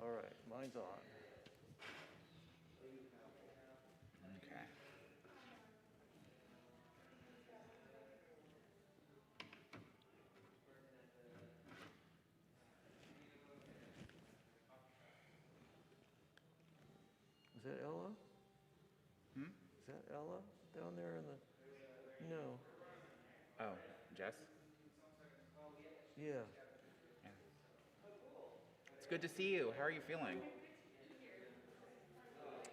All right, mine's on. Okay. Is that Ella? Hmm? Is that Ella down there in the? No. Oh, Jess? Yeah. Yeah. It's good to see you. How are you feeling?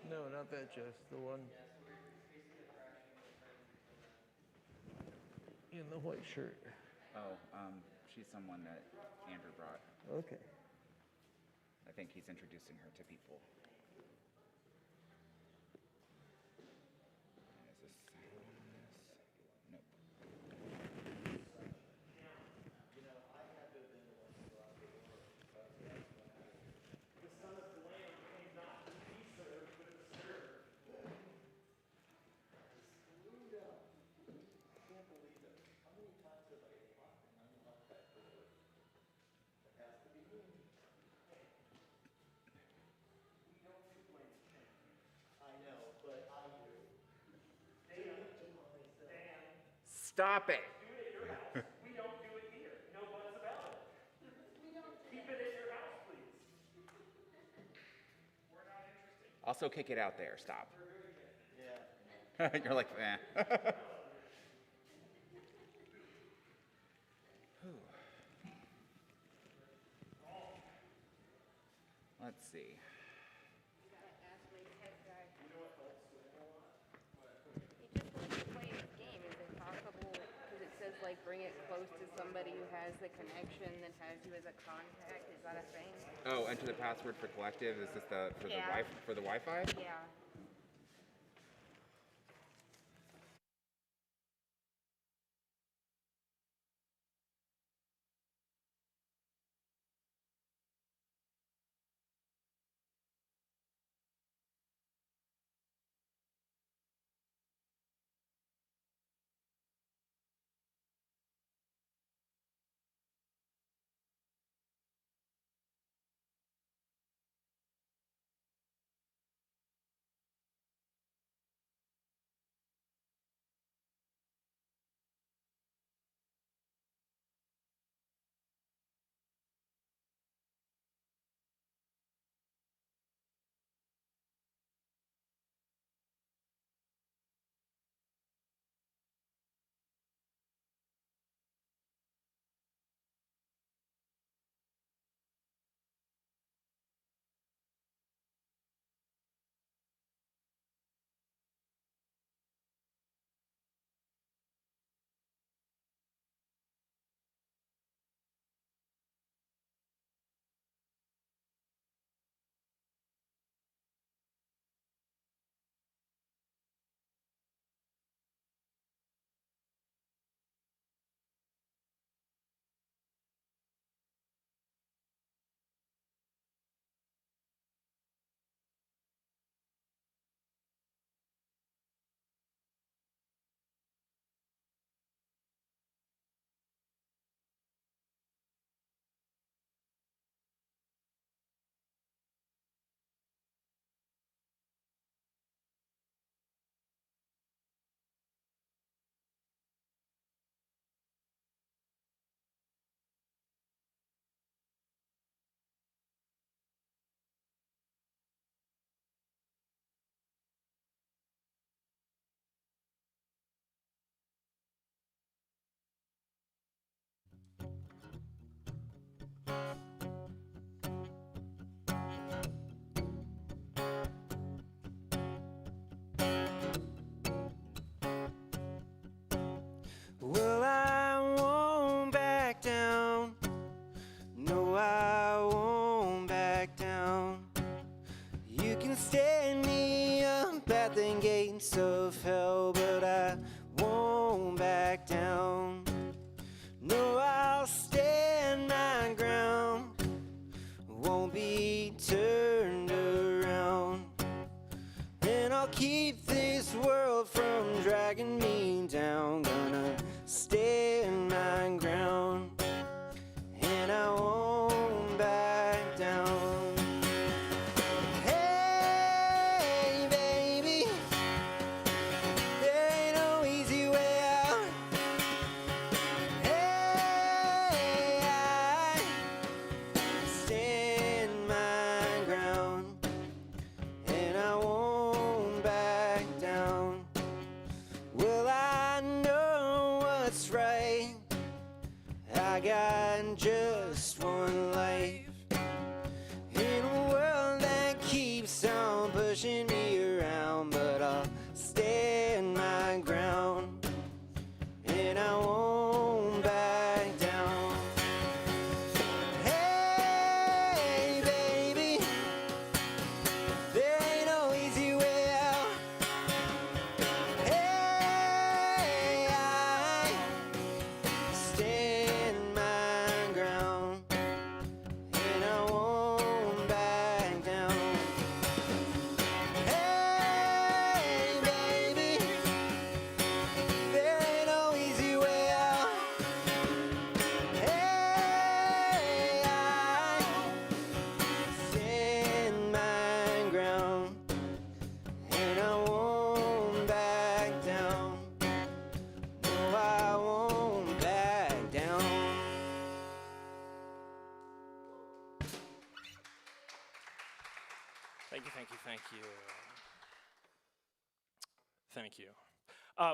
No, not that Jess. The one in the white shirt. Oh, she's someone that Andrew brought. Okay. I think he's introducing her to people. Is this sound on this? Nope. Stop it! We don't do it here. No buts about it. Keep it at your house, please. We're not interested. Also, kick it out there. Stop. Yeah. You're like, eh. Let's see. You gotta ask my tech guy. He just wants to play this game. Is it possible? Because it says like bring it close to somebody who has the connection that has you as a contact. Is that a thing? Oh, enter the password for collective. Is this the Yeah. for the Wi-Fi? Yeah. got just one life. In a world that keeps on pushing me around, but I'll stand my ground, and I won't back down. Hey, baby, there ain't no easy way out. Hey, I stand my ground, and I won't back down. Hey, baby, there ain't no easy way out. Hey, I stand my ground, and I won't back down. No, I won't back down. Thank you, thank you, thank you. Thank you.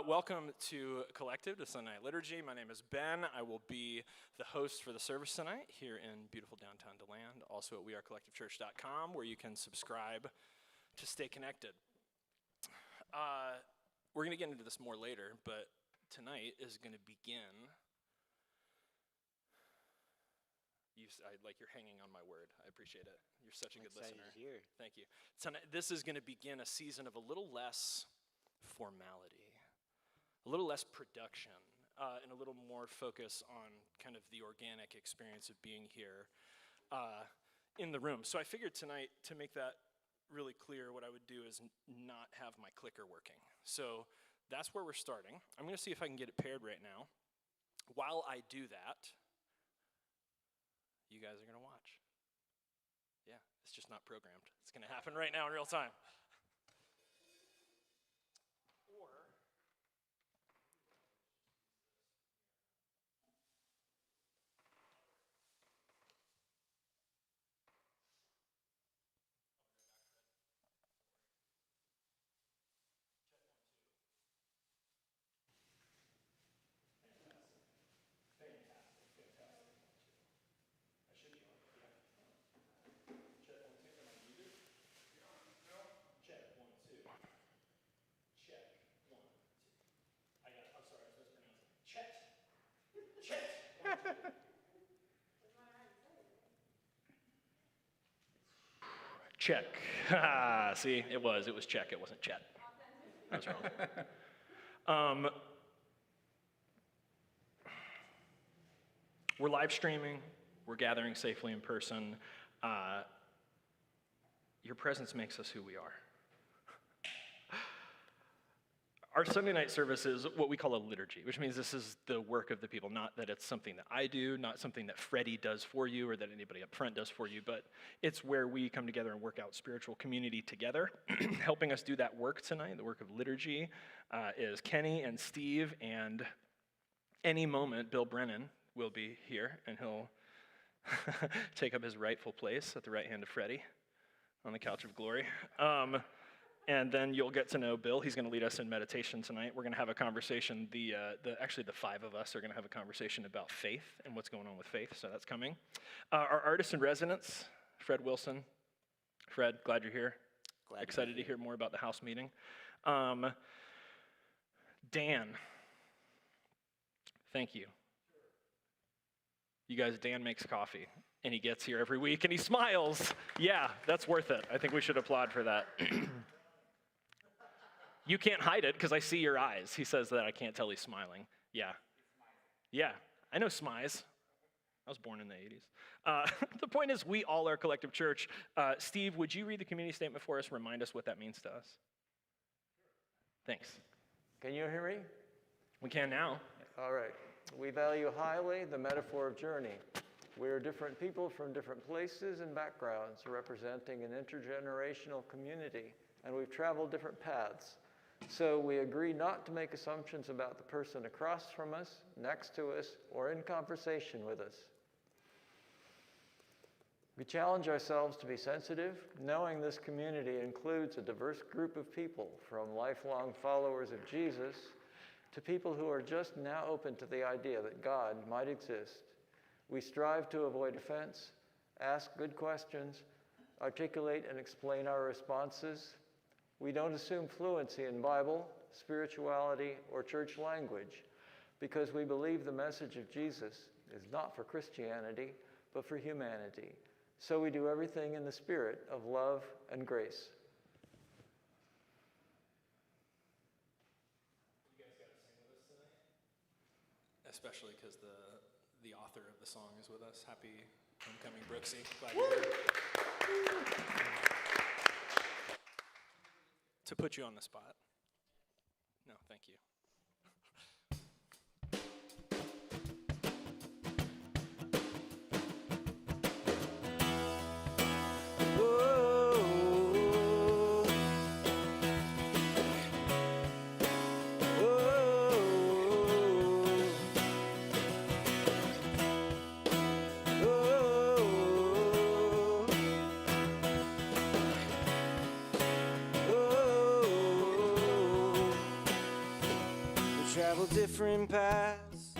Welcome to Collective, to Sunday Night Liturgy. My name is Ben. I will be the host for the service tonight here in beautiful downtown DeLand, also at wearecollectivechurch.com, where you can subscribe to stay connected. We're going to get into this more later, but tonight is going to begin. You're hanging on my word. I appreciate it. You're such a good listener. Here. Thank you. Tonight, this is going to begin a season of a little less formality, a little less production, and a little more focus on kind of the organic experience of being here in the room. So I figured tonight, to make that really clear, what I would do is not have my clicker working. So that's where we're starting. I'm going to see if I can get it paired right now. While I do that, you guys are going to watch. Yeah, it's just not programmed. It's going to happen right now in real time. Or check. See, it was check. It wasn't Chet. I was wrong. We're live streaming. We're gathering safely in person. Your presence makes us who we are. Our Sunday night service is what we call a liturgy, which means this is the work of the people, not that it's something that I do, not something that Freddie does for you or that anybody up front does for you, but it's where we come together and work out spiritual community together. Helping us do that work tonight, the work of liturgy, is Kenny and Steve, and any moment, Bill Brennan will be here, and he'll take up his rightful place at the right hand of Freddie on the couch of glory. And then you'll get to know Bill. He's going to lead us in meditation tonight. We're going to have a conversation. Actually, the five of us are going to have a conversation about faith and what's going on with faith, so that's coming. Our artist in residence, Fred Wilson. Fred, glad you're here. Excited to hear more about the house meeting. Dan, thank you. You guys, Dan makes coffee, and he gets here every week, and he smiles. Yeah, that's worth it. I think we should applaud for that. You can't hide it because I see your eyes. He says that I can't tell he's smiling. Yeah. Yeah, I know smize. I was born in the 80s. The point is, we all are Collective Church. Steve, would you read the community statement for us? Remind us what that means to us. Thanks. Can you hear me? We can now. All right. We value highly the metaphor of journey. We are different people from different places and backgrounds representing an intergenerational community, and we've traveled different paths. So we agree not to make assumptions about the person across from us, next to us, or in conversation with us. We challenge ourselves to be sensitive, knowing this community includes a diverse group of people, from lifelong followers of Jesus to people who are just now open to the idea that God might exist. We strive to avoid offense, ask good questions, articulate and explain our responses. We don't assume fluency in Bible, spirituality, or church language because we believe the message of Jesus is not for Christianity, but for humanity. So we do everything in the spirit of love and grace. You guys got to sing with us tonight? Especially because the author of the song is with us. Happy homecoming, Brooksy. Glad you're here. To put you on the spot. No, thank you. Travel different paths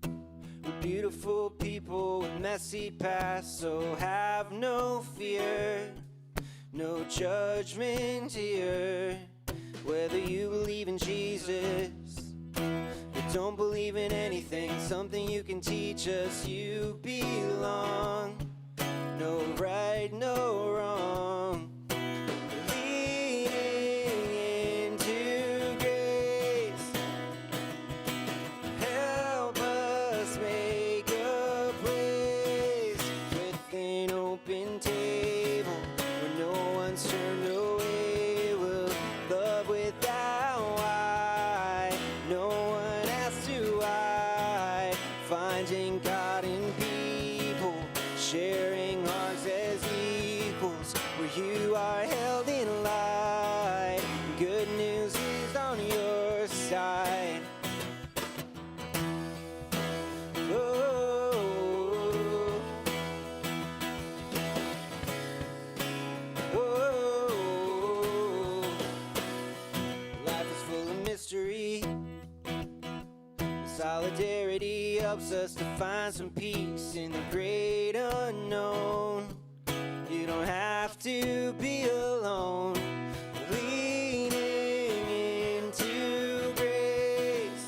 with beautiful people with messy pasts. So have no fear, no judgment here. Whether you believe in Jesus or don't believe in anything, something you can teach us. You belong, no right, no wrong. Solidarity helps us to find some peace in the great unknown. You don't have to be alone. Leaning into grace,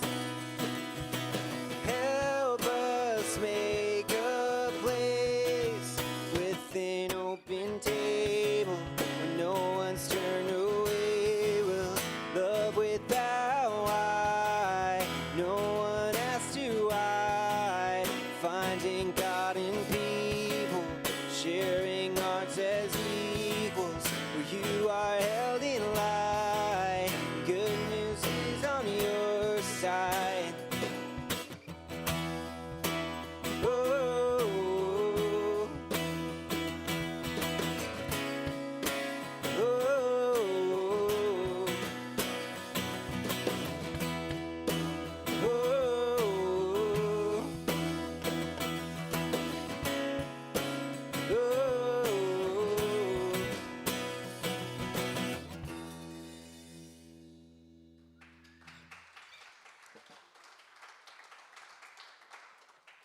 help us make a place with an open table where no one's turned away. We'll love without why. No one asks to hide. Finding God in people, sharing hearts as equals, where you are held in light. Good news is on your side. Oh, oh,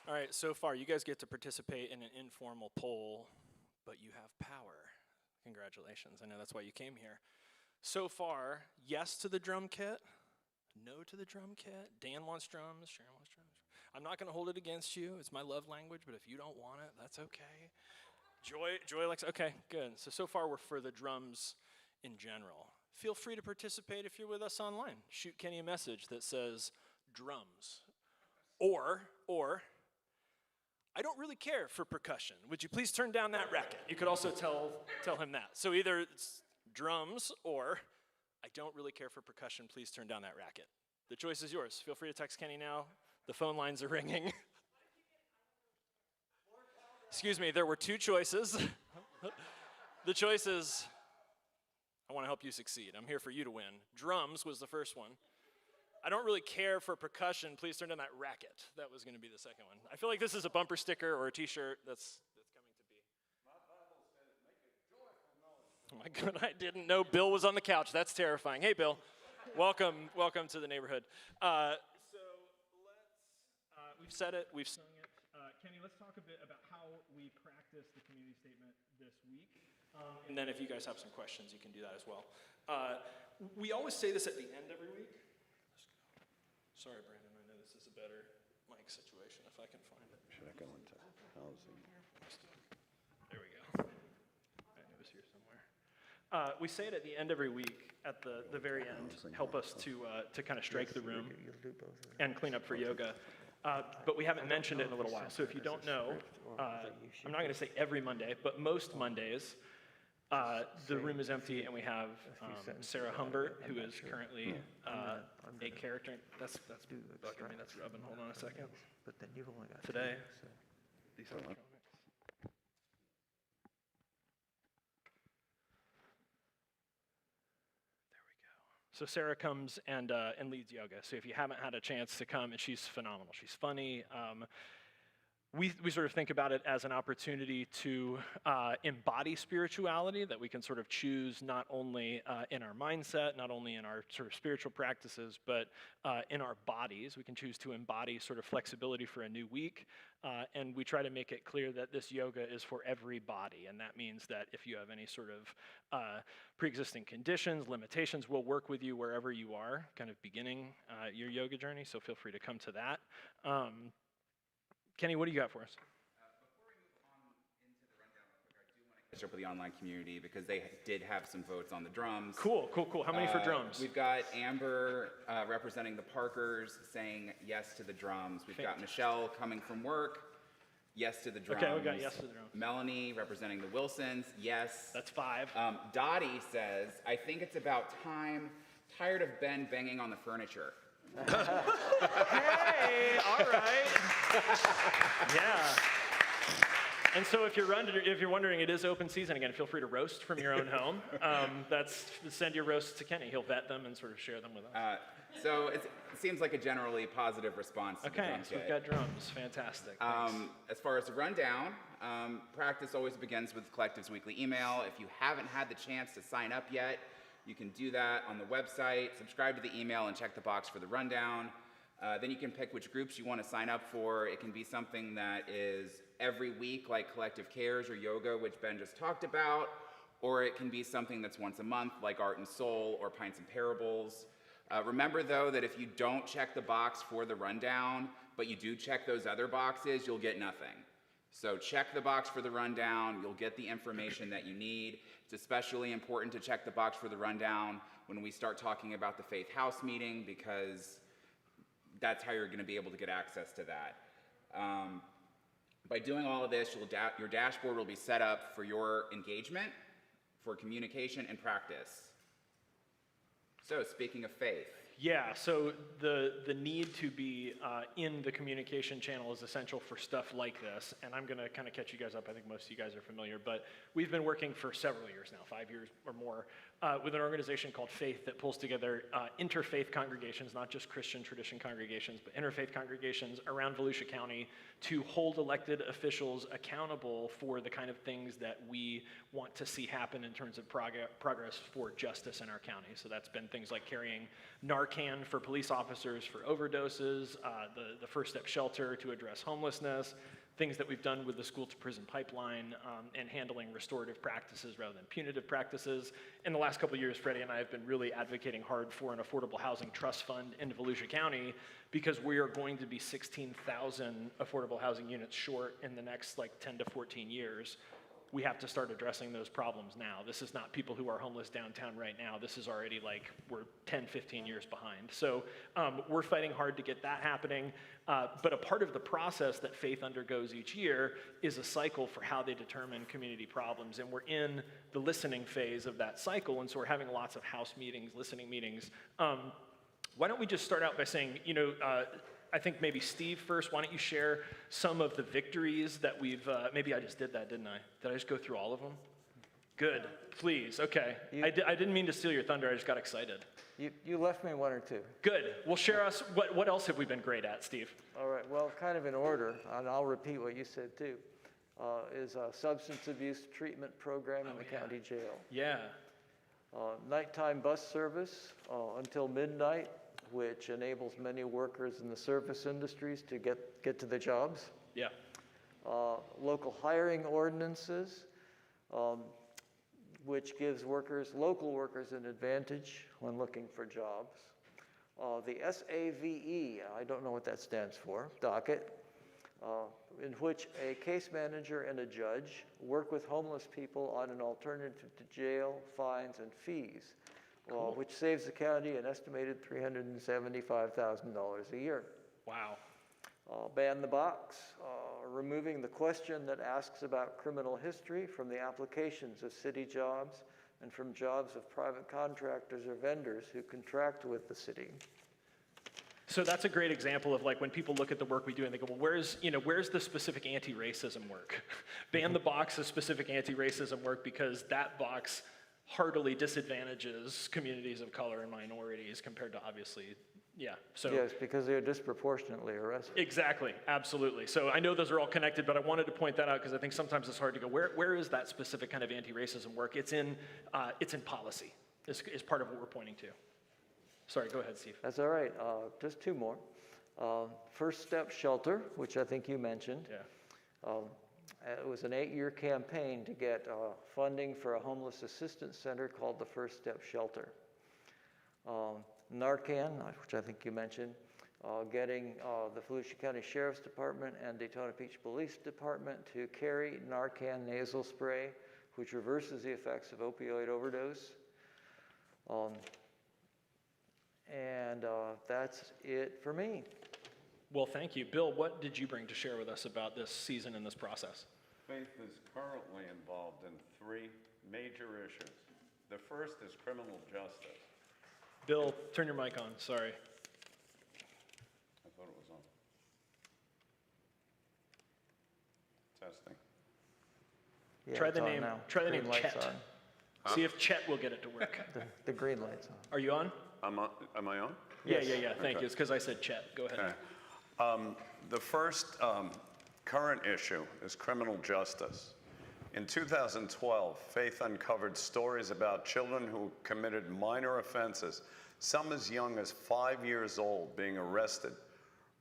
All right, so far you guys get to participate in an informal poll, but you have power. Congratulations. I know that's why you came here. So far, yes to the drum kit, no to the drum kit. Dan wants drums, Sharon wants drums. I'm not going to hold it against you. It's my love language, but if you don't want it, that's okay. Joy likes, okay, good. So far we're for the drums in general. Feel free to participate if you're with us online. Shoot Kenny a message that says drums. Or, I don't really care for percussion. Would you please turn down that racket? You could also tell him that. So either it's drums or I don't really care for percussion. Please turn down that racket. The choice is yours. Feel free to text Kenny now. The phone lines are ringing. Excuse me, there were two choices. The choice is, I want to help you succeed. I'm here for you to win. Drums was the first one. I don't really care for percussion. Please turn down that racket. That was going to be the second one. I feel like this is a bumper sticker or a t-shirt that's coming to be. Oh my God, I didn't know Bill was on the couch. That's terrifying. Hey, Bill. Welcome to the neighborhood. So let's, we've said it, we've sung it. Kenny, let's talk a bit about how we practice the community statement this week. And then if you guys have some questions, you can do that as well. We always say this at the end every week. Sorry, Brandon, I know this is a better mic situation if I can find it. Should I go into housing? There we go. I knew it was here somewhere. We say it at the end every week, at the very end, help us to kind of strike the room and clean up for yoga. But we haven't mentioned it in a little while. So if you don't know, I'm not going to say every Monday, but most Mondays, the room is empty and we have Sarah Humbert, who is currently a character. That's bugging me. That's rubbing. Hold on a second. But then you've only got Today, two, so. these electronics. So Sarah comes and leads yoga. So if you haven't had a chance to come, and she's phenomenal. She's funny. We sort of think about it as an opportunity to embody spirituality that we can sort of choose not only in our mindset, not only in our sort of spiritual practices, but in our bodies. We can choose to embody sort of flexibility for a new week. And we try to make it clear that this yoga is for every body. And that means that if you have any sort of pre-existing conditions, limitations, we'll work with you wherever you are, kind of beginning your yoga journey. So feel free to come to that. Kenny, what do you got for us? Before we move on into the rundown real quick, I do want to catch up with the online community because they did have some votes on the drums. Cool. How many for drums? We've got Amber representing the Parkers saying yes to the drums. We've got Michelle coming from work, yes to the drums. Okay, we got yes to the drums. Melanie representing the Wilsons, yes. That's 5. Dottie says, I think it's about time, tired of Ben banging on the furniture. Hey, all right. Yeah. And so if you're wondering, it is open season again. Feel free to roast from your own home. Send your roasts to Kenny. He'll vet them and sort of share them with us. So it seems like a generally positive response to the drum so kit. we've got drums. Fantastic. Thanks. As far as the rundown, practice always begins with the collective's weekly email. If you haven't had the chance to sign up yet, you can do that on the website, subscribe to the email, and check the box for the rundown. Then you can pick which groups you want to sign up for. It can be something that is every week, like Collective Cares or Yoga, which Ben just talked about, or it can be something that's once a month, like Art and Soul or Pints and Parables. Remember, though, that if you don't check the box for the rundown, but you do check those other boxes, you'll get nothing. So check the box for the rundown. You'll get the information that you need. It's especially important to check the box for the rundown when we start talking about the Faith House meeting, because that's how you're going to be able to get access to that. By doing all of this, your dashboard will be set up for your engagement, for communication, and practice. So speaking of faith. Yeah, so the need to be in the communication channel is essential for stuff like this, and I'm going to kind of catch you guys up. I think most of you guys are familiar, but we've been working for several years now, 5 years or more, with an organization called Faith that pulls together interfaith congregations, not just Christian tradition congregations, but interfaith congregations around Volusia County to hold elected officials accountable for the kind of things that we want to see happen in terms of progress for justice in our county. So that's been things like carrying Narcan for police officers for overdoses, the First Step Shelter to address homelessness, things that we've done with the school to prison pipeline, and handling restorative practices rather than punitive practices. In the last couple of years, Freddie and I have been really advocating hard for an affordable housing trust fund in Volusia County, because we are going to be 16,000 affordable housing units short in the next 10 to 14 years. We have to start addressing those problems now. This is not people who are homeless downtown right now. This is already we're 10, 15 years behind. So we're fighting hard to get that happening. But a part of the process that Faith undergoes each year is a cycle for how they determine community problems. And we're in the listening phase of that cycle. And so we're having lots of house meetings, listening meetings. Why don't we just start out by saying, I think maybe Steve first, why don't you share some of the victories that we've, maybe I just did that, didn't I? Did I just go through all of them? Good, please, okay. I didn't mean to steal your thunder, I just got excited. You left me one or two. Good, well share us, what else have we been great at, Steve? All right, well, kind of in order, and I'll repeat what you said too, is a substance abuse treatment program in the county jail. Yeah. Nighttime bus service until midnight, which enables many workers in the service industries to get to the jobs. Yeah. local hiring ordinances, which gives local workers an advantage when looking for jobs. The SAVE, I don't know what that stands for, docket, in which a case manager and a judge work with homeless people on an alternative to jail, fines, and fees, which saves the county an estimated $375,000 a year. Wow. Ban the box, removing the question that asks about criminal history from the applications of city jobs and from jobs of private contractors or vendors who contract with the city. So that's a great example of like when people look at the work we do and they go, well, where's the specific anti-racism work? Ban the box of specific anti-racism work because that box heartily disadvantages communities of color and minorities compared to obviously, yeah. So Yes, because they're disproportionately arrested. exactly, absolutely. So I know those are all connected, but I wanted to point that out because I think sometimes it's hard to go, where is that specific kind of anti-racism work? It's in policy, is part of what we're pointing to. Sorry, go ahead, Steve. That's all right. Just two more. First Step Shelter, which I think you mentioned. Yeah. It was an 8-year campaign to get funding for a homeless assistance center called the First Step Shelter. Narcan, which I think you mentioned, getting the Volusia County Sheriff's Department and Daytona Beach Police Department to carry Narcan nasal spray, which reverses the effects of opioid overdose. And that's it for me. Well, thank you. Bill, what did you bring to share with us about this season and this process? Faith is currently involved in 3 major issues. The first is criminal justice. Bill, turn your mic on, sorry. I thought it was on. Testing. Yeah, Try it's the on name, now. try the Green name light's Chet. on. See if Chet will get it to work. The green light's on. Are you on? Am I on? Yeah, Yes. yeah, thank Okay. you. It's because I said Chet. Go ahead. Okay. The first current issue is criminal justice. In 2012, Faith uncovered stories about children who committed minor offenses, some as young as 5 years old, being arrested,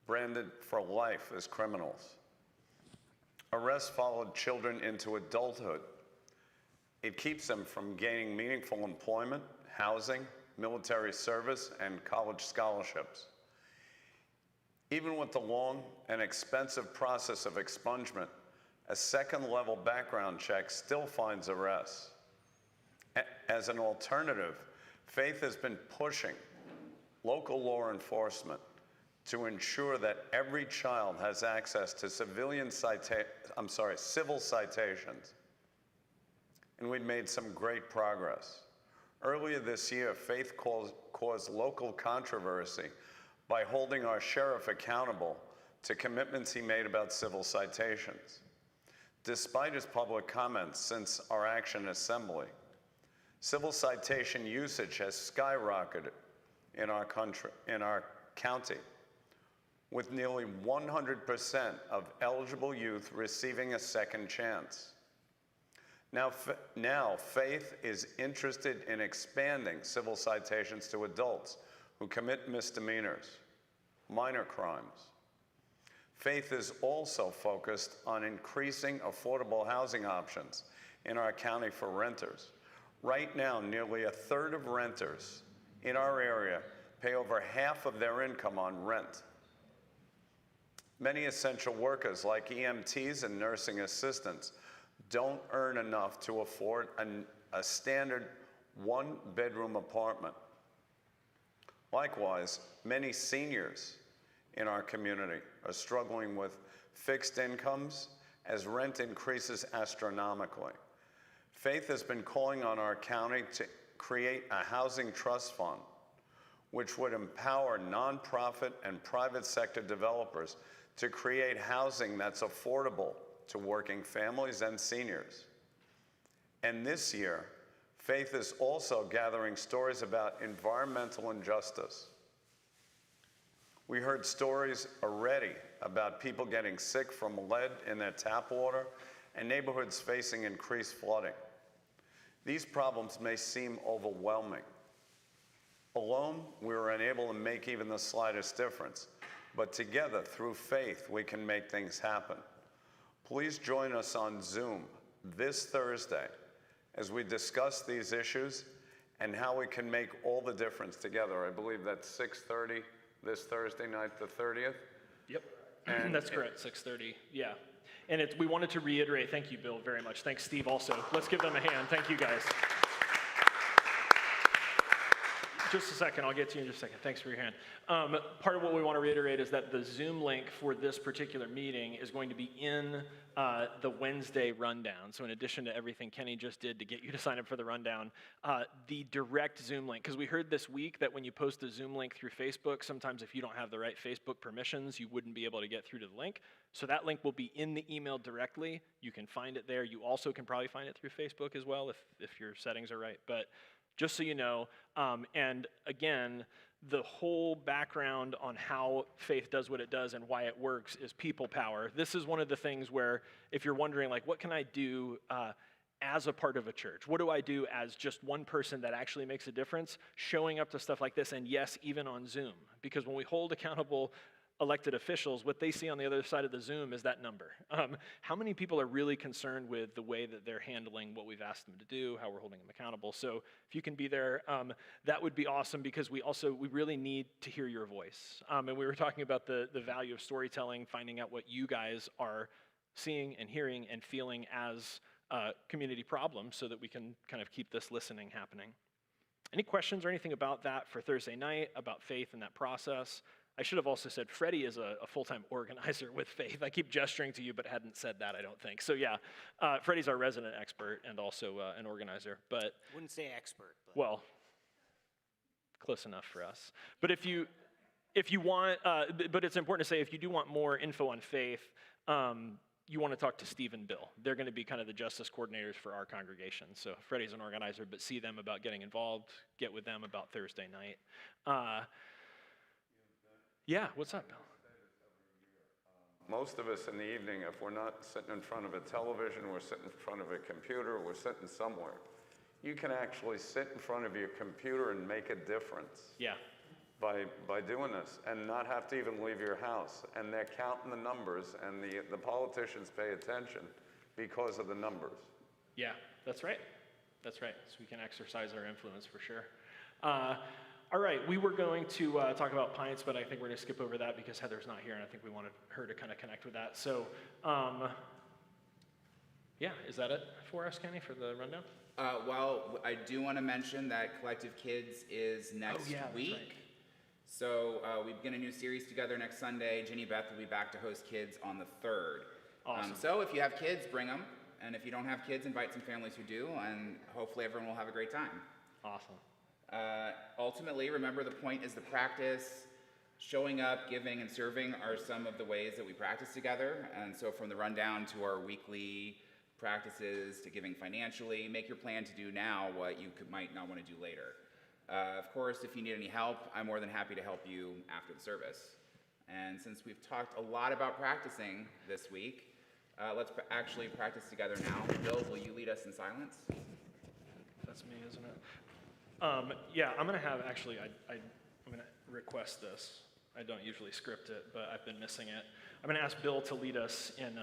branded for life as criminals. Arrests followed children into adulthood. It keeps them from gaining meaningful employment, housing, military service, and college scholarships. Even with the long and expensive process of expungement, a second-level background check still finds arrests. As an alternative, Faith has been pushing local law enforcement to ensure that every child has access to civil citations. And we've made some great progress. Earlier this year, Faith caused local controversy by holding our sheriff accountable to commitments he made about civil citations. Despite his public comments since our action assembly, civil citation usage has skyrocketed in our county, with nearly 100% of eligible youth receiving a second chance. Now, Faith is interested in expanding civil citations to adults who commit misdemeanors, minor crimes. Faith is also focused on increasing affordable housing options in our county for renters. Right now, nearly a third of renters in our area pay over half of their income on rent. Many essential workers like EMTs and nursing assistants don't earn enough to afford a standard 1-bedroom apartment. Likewise, many seniors in our community are struggling with fixed incomes as rent increases astronomically. Faith has been calling on our county to create a housing trust fund, which would empower nonprofit and private sector developers to create housing that's affordable to working families and seniors. And this year, Faith is also gathering stories about environmental injustice. We heard stories already about people getting sick from lead in their tap water and neighborhoods facing increased flooding. These problems may seem overwhelming. Alone, we were unable to make even the slightest difference, but together, through faith, we can make things happen. Please join us on Zoom this Thursday as we discuss these issues and how we can make all the difference together. I believe that's 6:30 this Thursday night, the 30th. Yep, And that's correct, 6:30, yeah. And we wanted to reiterate, thank you, Bill, very much. Thanks, Steve, also. Let's give them a hand. Thank you, guys. Just a second, I'll get to you in just a second. Thanks for your hand. Part of what we want to reiterate is that the Zoom link for this particular meeting is going to be in the Wednesday rundown. So in addition to everything Kenny just did to get you to sign up for the rundown, the direct Zoom link, because we heard this week that when you post a Zoom link through Facebook, sometimes if you don't have the right Facebook permissions, you wouldn't be able to get through to the link. So that link will be in the email directly. You can find it there. You also can probably find it through Facebook as well if your settings are right. But just so you know, and again, the whole background on how faith does what it does and why it works is people power. This is one of the things where if you're wondering, like, what can I do as a part of a church? What do I do as just one person that actually makes a difference? Showing up to stuff like this, and yes, even on Zoom. Because when we hold accountable elected officials, what they see on the other side of the Zoom is that number. How many people are really concerned with the way that they're handling what we've asked them to do, how we're holding them accountable? So if you can be there, that would be awesome, because we really need to hear your voice. And we were talking about the value of storytelling, finding out what you guys are seeing and hearing and feeling as community problems so that we can kind of keep this listening happening. Any questions or anything about that for Thursday night, about faith and that process? I should have also said Freddie is a full-time organizer with Faith. I keep gesturing to you, but hadn't said that, I don't think. So yeah, Freddie's our resident expert and also an organizer. But Wouldn't say expert, but well, close enough for us. But if you want, but it's important to say if you do want more info on Faith, you want to talk to Steve and Bill. They're going to be kind of the justice coordinators for our congregation. So Freddie's an organizer, but see them about getting involved. Get with them about Thursday night. Yeah, what's up, Bill? Most of us in the evening, if we're not sitting in front of a television, we're sitting in front of a computer, we're sitting somewhere. You can actually sit in front of your computer and make a difference. Yeah. By doing this, and not have to even leave your house. And they're counting the numbers, and the politicians pay attention because of the numbers. Yeah, that's right. That's right. So we can exercise our influence for sure. All right, we were going to talk about pints, but I think we're going to skip over that because Heather's not here, and I think we wanted her to kind of connect with that. So, yeah, is that it for us, Kenny, for the rundown? Well, I do want to mention that Collective Kids is next that's week. right. So we begin a new series together next Sunday. Ginny Beth will be back to host kids on the 3rd. Awesome. So if you have kids, bring them. And if you don't have kids, invite some families who do, and hopefully everyone will have a great time. Awesome. Ultimately, remember the point is the practice. Showing up, giving, and serving are some of the ways that we practice together. And so from the rundown to our weekly practices to giving financially, make your plan to do now what you might not want to do later. Of course, if you need any help, I'm more than happy to help you after the service. And since we've talked a lot about practicing this week, let's actually practice together now. Bill, will you lead us in silence? That's me, isn't it? Yeah, I'm going to have, actually, I'm going to request this. I don't usually script it, but I've been missing it. I'm going to ask Bill to lead us in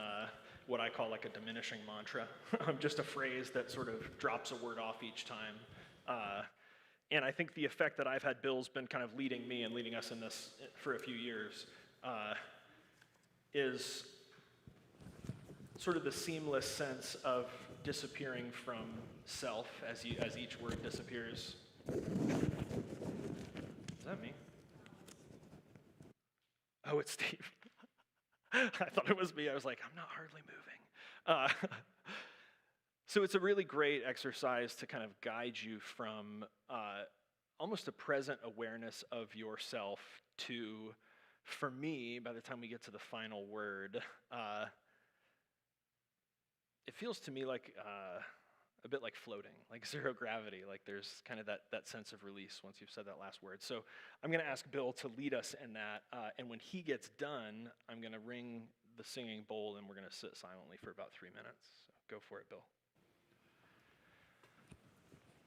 what I call like a diminishing mantra, just a phrase that sort of drops a word off each time. And I think the effect that I've had, Bill's been kind of leading me and leading us in this for a few years, is sort of the seamless sense of disappearing from self as each word disappears. Is that me? Oh, it's Steve. I thought it was me. I was like, I'm not hardly moving. So it's a really great exercise to kind of guide you from almost a present awareness of yourself to, for me, by the time we get to the final word, it feels to me like a bit like floating, like zero gravity, like there's kind of that sense of release once you've said that last word. So I'm going to ask Bill to lead us in that, and when he gets done, I'm going to ring the singing bowl, and we're going to sit silently for about 3 minutes. So go for it, Bill.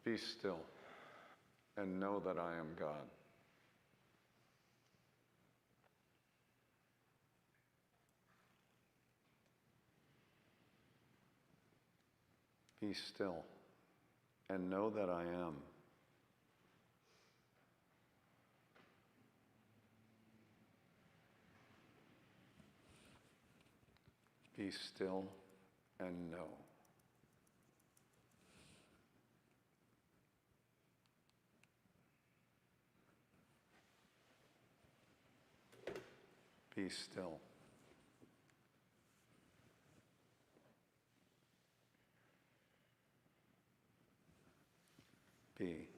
Be still and know that I am God. Be still and know that I am. Be still and know. Be still. Be.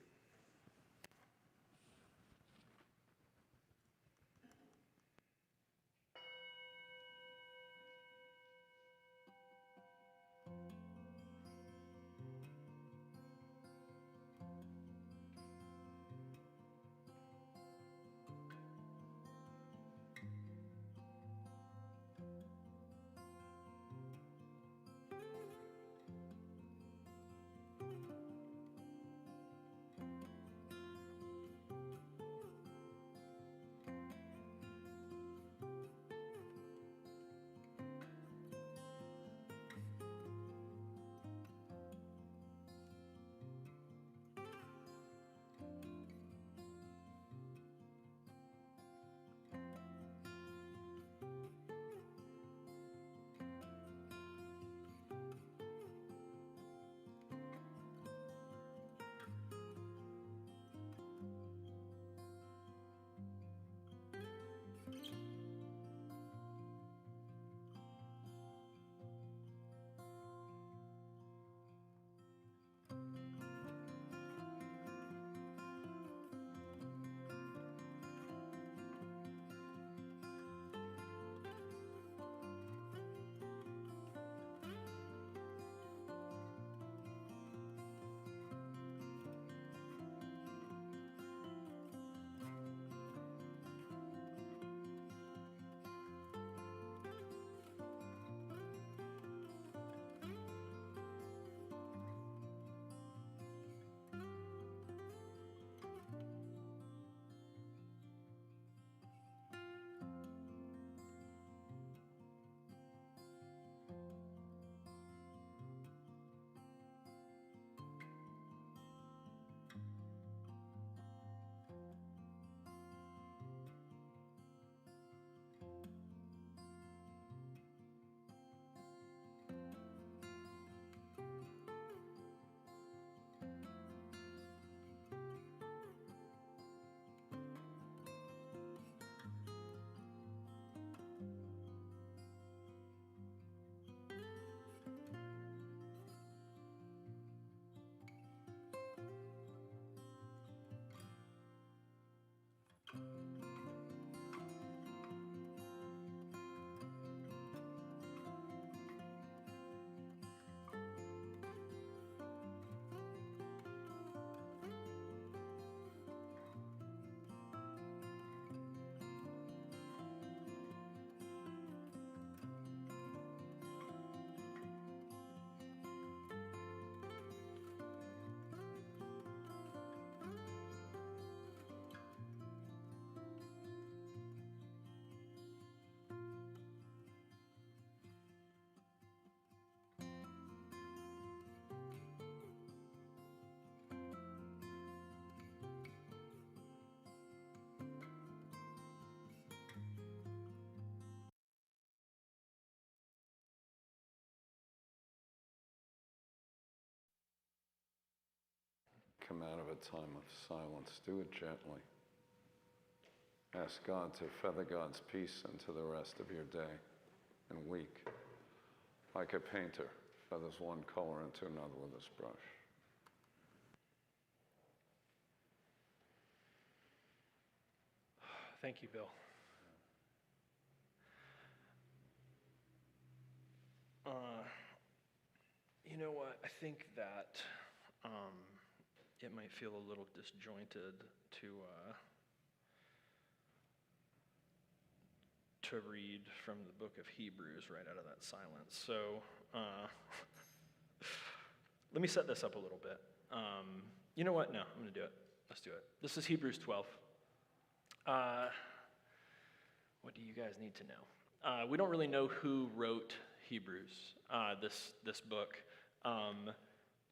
Come out of a time of silence. Do it gently. Ask God to feather God's peace into the rest of your day and week. Like a painter feathers one color into another with his brush. Thank you, Bill. You know what? I think that it might feel a little disjointed to read from the book of Hebrews right out of that silence. So let me set this up a little bit. You know what? No, I'm going to do it. Let's do it. This is Hebrews 12. What do you guys need to know? We don't really know who wrote Hebrews, this book.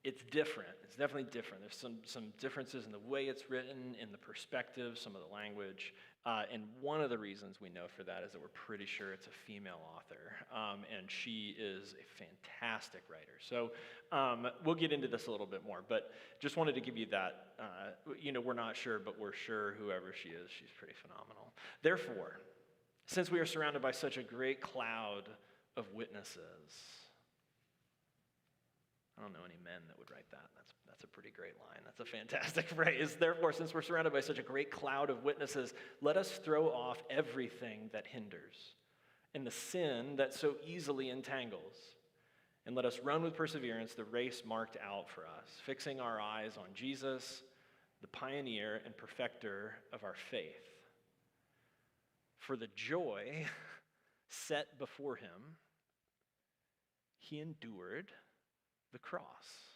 it's different. It's definitely different. There's some differences in the way it's written, in the perspective, some of the language. And one of the reasons we know for that is that we're pretty sure it's a female author. And she is a fantastic writer. So we'll get into this a little bit more, but just wanted to give you that. We're not sure, but we're sure whoever she is, she's pretty phenomenal. Therefore, since we are surrounded by such a great cloud of witnesses, I don't know any men that would write that. That's a pretty great line. That's a fantastic phrase. Therefore, since we're surrounded by such a great cloud of witnesses, let us throw off everything that hinders and the sin that so easily entangles. And let us run with perseverance the race marked out for us, fixing our eyes on Jesus, the pioneer and perfecter of our faith. For the joy set before him, he endured the cross.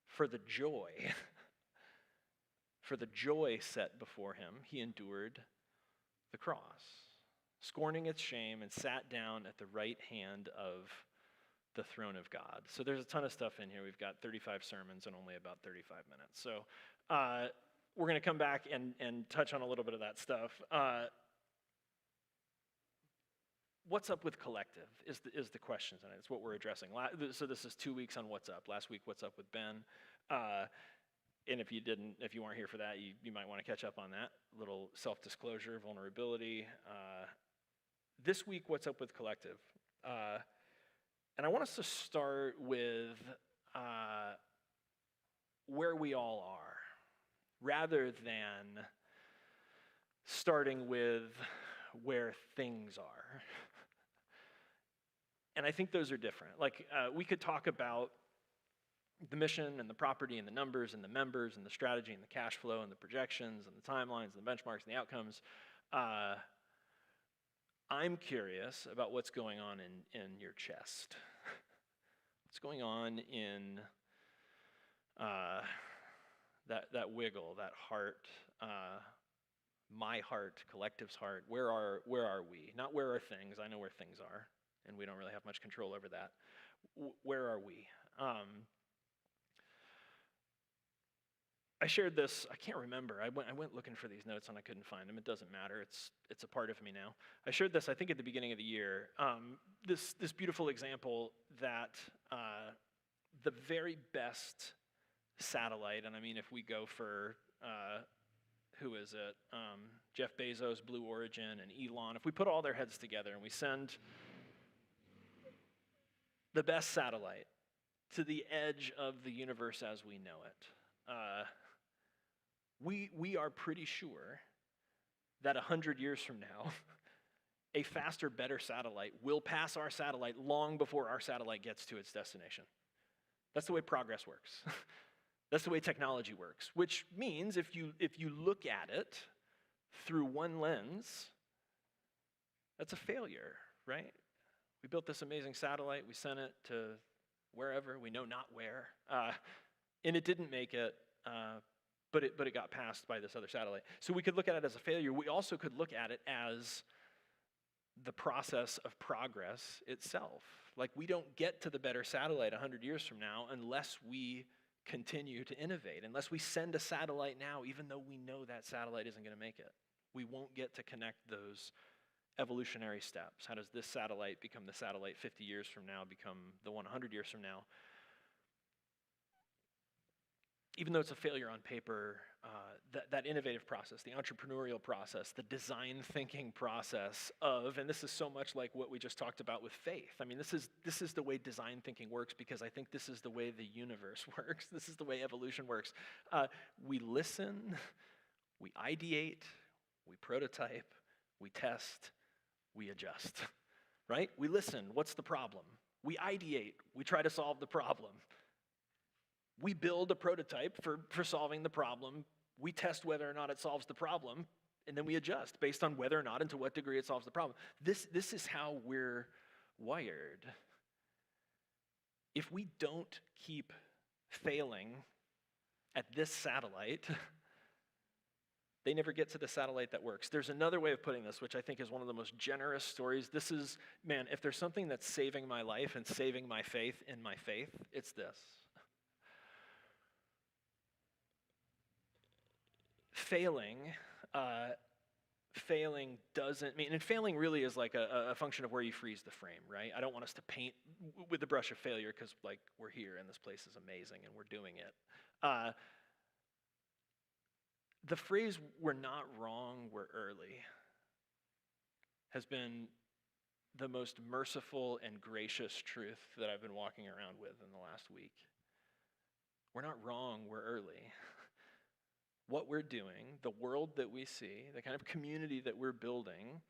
For the joy set before him, he endured the cross, scorning its shame, and sat down at the right hand of the throne of God. So there's a ton of stuff in here. We've got 35 sermons and only about 35 minutes. So we're going to come back and touch on a little bit of that stuff. What's up with collective is the question tonight. It's what we're addressing. So this is 2 weeks on What's Up. Last week, What's Up with Ben. And if you weren't here for that, you might want to catch up on that. Little self-disclosure, vulnerability. This week, What's Up with collective? And I want us to start with where we all are, rather than starting with where things are. And I think those are different. We could talk about the mission and the property and the numbers and the members and the strategy and the cash flow and the projections and the timelines and the benchmarks and the outcomes. I'm curious about what's going on in your chest. What's going on in that wiggle, that heart, my heart, collective's heart. Where are we? Not where are things. I know where things are, and we don't really have much control over that. Where are we? I shared this, I can't remember. I went looking for these notes and I couldn't find them. It doesn't matter. It's a part of me now. I shared this, I think, at the beginning of the year. This beautiful example that the very best satellite, and I mean, if we go for who is it? Jeff Bezos, Blue Origin, and Elon. If we put all their heads together and we send the best satellite to the edge of the universe as we know it, we are pretty sure that 100 years from now, a faster, better satellite will pass our satellite long before our satellite gets to its destination. That's the way progress works. That's the way technology works, which means if you look at it through one lens, that's a failure, right? We built this amazing satellite, we sent it to wherever, we know not where, and it didn't make it, but it got passed by this other satellite. So we could look at it as a failure. We also could look at it as the process of progress itself. Like, we don't get to the better satellite 100 years from now unless we continue to innovate, unless we send a satellite now, even though we know that satellite isn't going to make it. We won't get to connect those evolutionary steps. How does this satellite become the satellite 50 years from now, become the one 100 years from now? Even though it's a failure on paper, that innovative process, the entrepreneurial process, the design thinking process of, and this is so much like what we just talked about with faith. I mean, this is the way design thinking works, because I think this is the way the universe works. This is the way evolution works. We listen, we ideate, we prototype, we test, we adjust, right? We listen, what's the problem? We ideate, we try to solve the problem. We build a prototype for solving the problem. We test whether or not it solves the problem, and then we adjust based on whether or not and to what degree it solves the problem. This is how we're wired. If we don't keep failing at this satellite, they never get to the satellite that works. There's another way of putting this, which I think is one of the most generous stories. This is, man, if there's something that's saving my life and saving my faith in my faith, it's this. Failing doesn't mean, and failing really is like a function of where you freeze the frame, right? I don't want us to paint with the brush of failure because like we're here and this place is amazing and we're doing it. The phrase "we're not wrong, we're early" has been the most merciful and gracious truth that I've been walking around with in the last week. We're not wrong, we're early. What we're doing, the world that we see, the kind of community that we're building,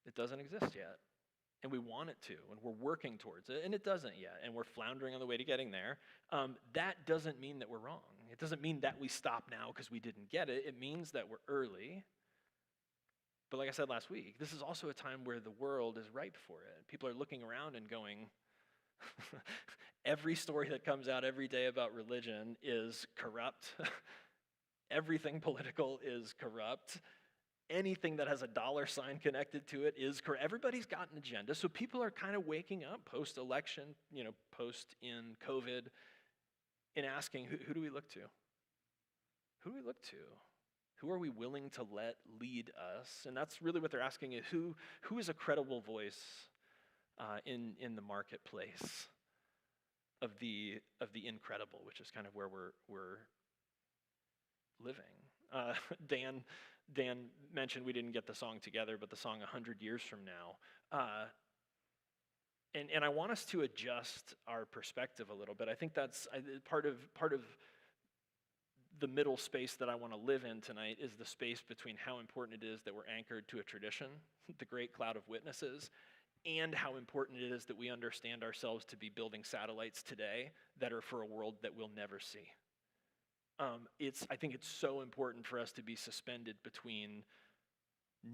it doesn't exist yet. And we want it to, and we're working towards it, and it doesn't yet, and we're floundering on the way to getting there. That doesn't mean that we're wrong. It doesn't mean that we stop now because we didn't get it. It means that we're early. But like I said last week, this is also a time where the world is ripe for it. People are looking around and going, every story that comes out every day about religion is corrupt. Everything political is corrupt. Anything that has a dollar sign connected to it is corrupt. Everybody's got an agenda. So people are kind of waking up post-election, post in COVID, and asking, who do we look to? Who do we look to? Who are we willing to let lead us? And that's really what they're asking is who is a credible voice in the marketplace of the incredible, which is kind of where we're living. Dan mentioned we didn't get the song together, but the song 100 Years From Now. And I want us to adjust our perspective a little bit. I think that's part of the middle space that I want to live in tonight is the space between how important it is that we're anchored to a tradition, the great cloud of witnesses, and how important it is that we understand ourselves to be building satellites today that are for a world that we'll never see. I think it's so important for us to be suspended between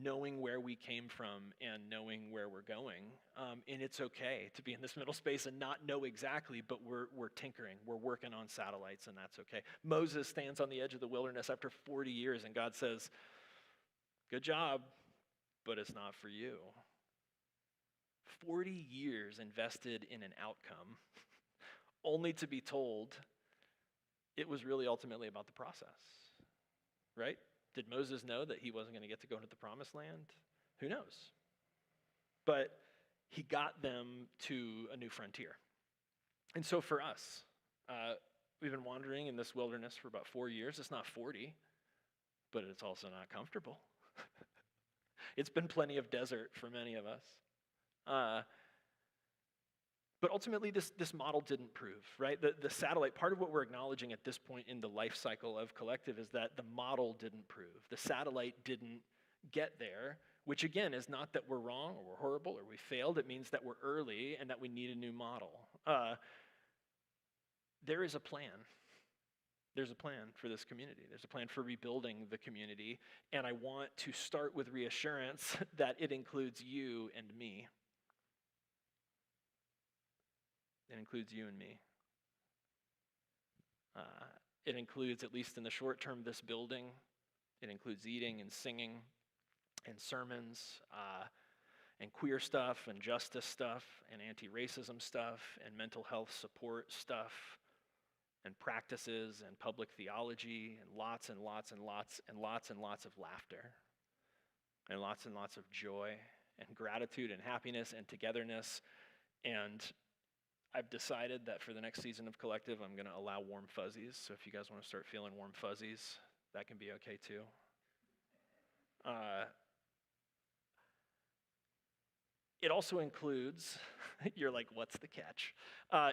knowing where we came from and knowing where we're going. And it's okay to be in this middle space and not know exactly, but we're tinkering. We're working on satellites, and that's okay. Moses stands on the edge of the wilderness after 40 years, and God says, good job, but it's not for you. 40 years invested in an outcome, only to be told it was really ultimately about the process, right? Did Moses know that he wasn't going to get to go into the promised land? Who knows? But he got them to a new frontier. And so for us, we've been wandering in this wilderness for about 4 years. It's not 40, but it's also not comfortable. It's been plenty of desert for many of us. But ultimately, this model didn't prove, right? The satellite, part of what we're acknowledging at this point in the life cycle of Collective is that the model didn't prove. The satellite didn't get there, which again is not that we're wrong or we're horrible or we failed. It means that we're early and that we need a new model. There is a plan. There's a plan for this community. There's a plan for rebuilding the community. And I want to start with reassurance that it includes you and me. It includes you and me. It includes, at least in the short term, this building. It includes eating and singing and sermons and queer stuff and justice stuff and anti-racism stuff and mental health support stuff and practices and public theology and lots and lots and lots and lots and lots of laughter and lots of joy and gratitude and happiness and togetherness. And I've decided that for the next season of Collective, I'm going to allow warm fuzzies. So if you guys want to start feeling warm fuzzies, that can be okay too. It also includes, you're like, what's the catch?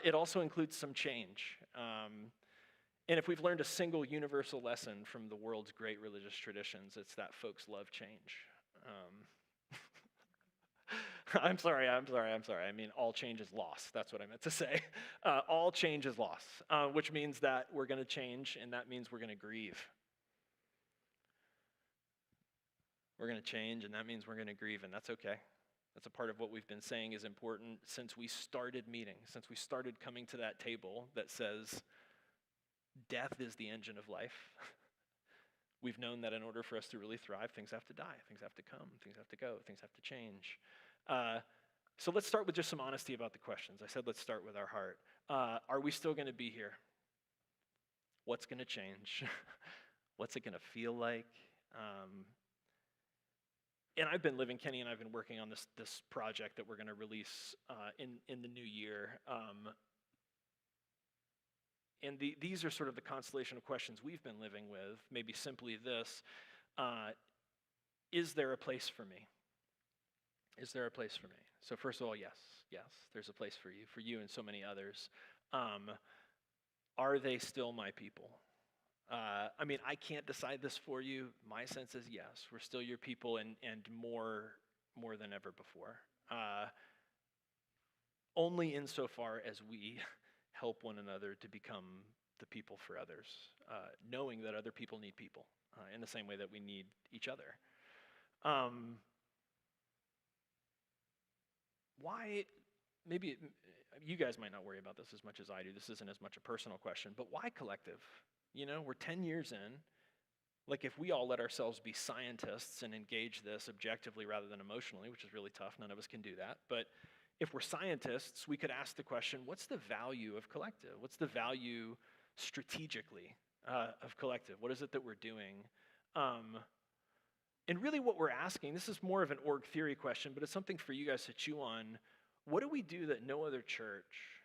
It also includes some change. And if we've learned a single universal lesson from the world's great religious traditions, it's that folks love change. I'm sorry. I mean, all change is loss. That's what I meant to say. All change is loss, which means that we're going to change, and that means we're going to grieve. We're going to change, and that means we're going to grieve, and that's okay. That's a part of what we've been saying is important since we started meeting, since we started coming to that table that says death is the engine of life. We've known that in order for us to really thrive, things have to die, things have to come, things have to go, things have to change. So let's start with just some honesty about the questions. I said let's start with our heart. Are we still going to be here? What's going to change? What's it going to feel like? And I've been living, Kenny and I've been working on this project that we're going to release in the new year. And these are sort of the constellation of questions we've been living with. Maybe simply this, is there a place for me? Is there a place for me? So first of all, yes, there's a place for you and so many others. Are they still my people? I mean, I can't decide this for you. My sense is yes, we're still your people and more than ever before. Only insofar as we help one another to become the people for others, knowing that other people need people in the same way that we need each other. Why, maybe you guys might not worry about this as much as I do. This isn't as much a personal question, but why collective? You know, we're 10 years in. Like, if we all let ourselves be scientists and engage this objectively rather than emotionally, which is really tough, none of us can do that. But if we're scientists, we could ask the question, what's the value of collective? What's the value strategically of collective? What is it that we're doing? And really what we're asking, this is more of an org theory question, but it's something for you guys to chew on. What do we do that no other church,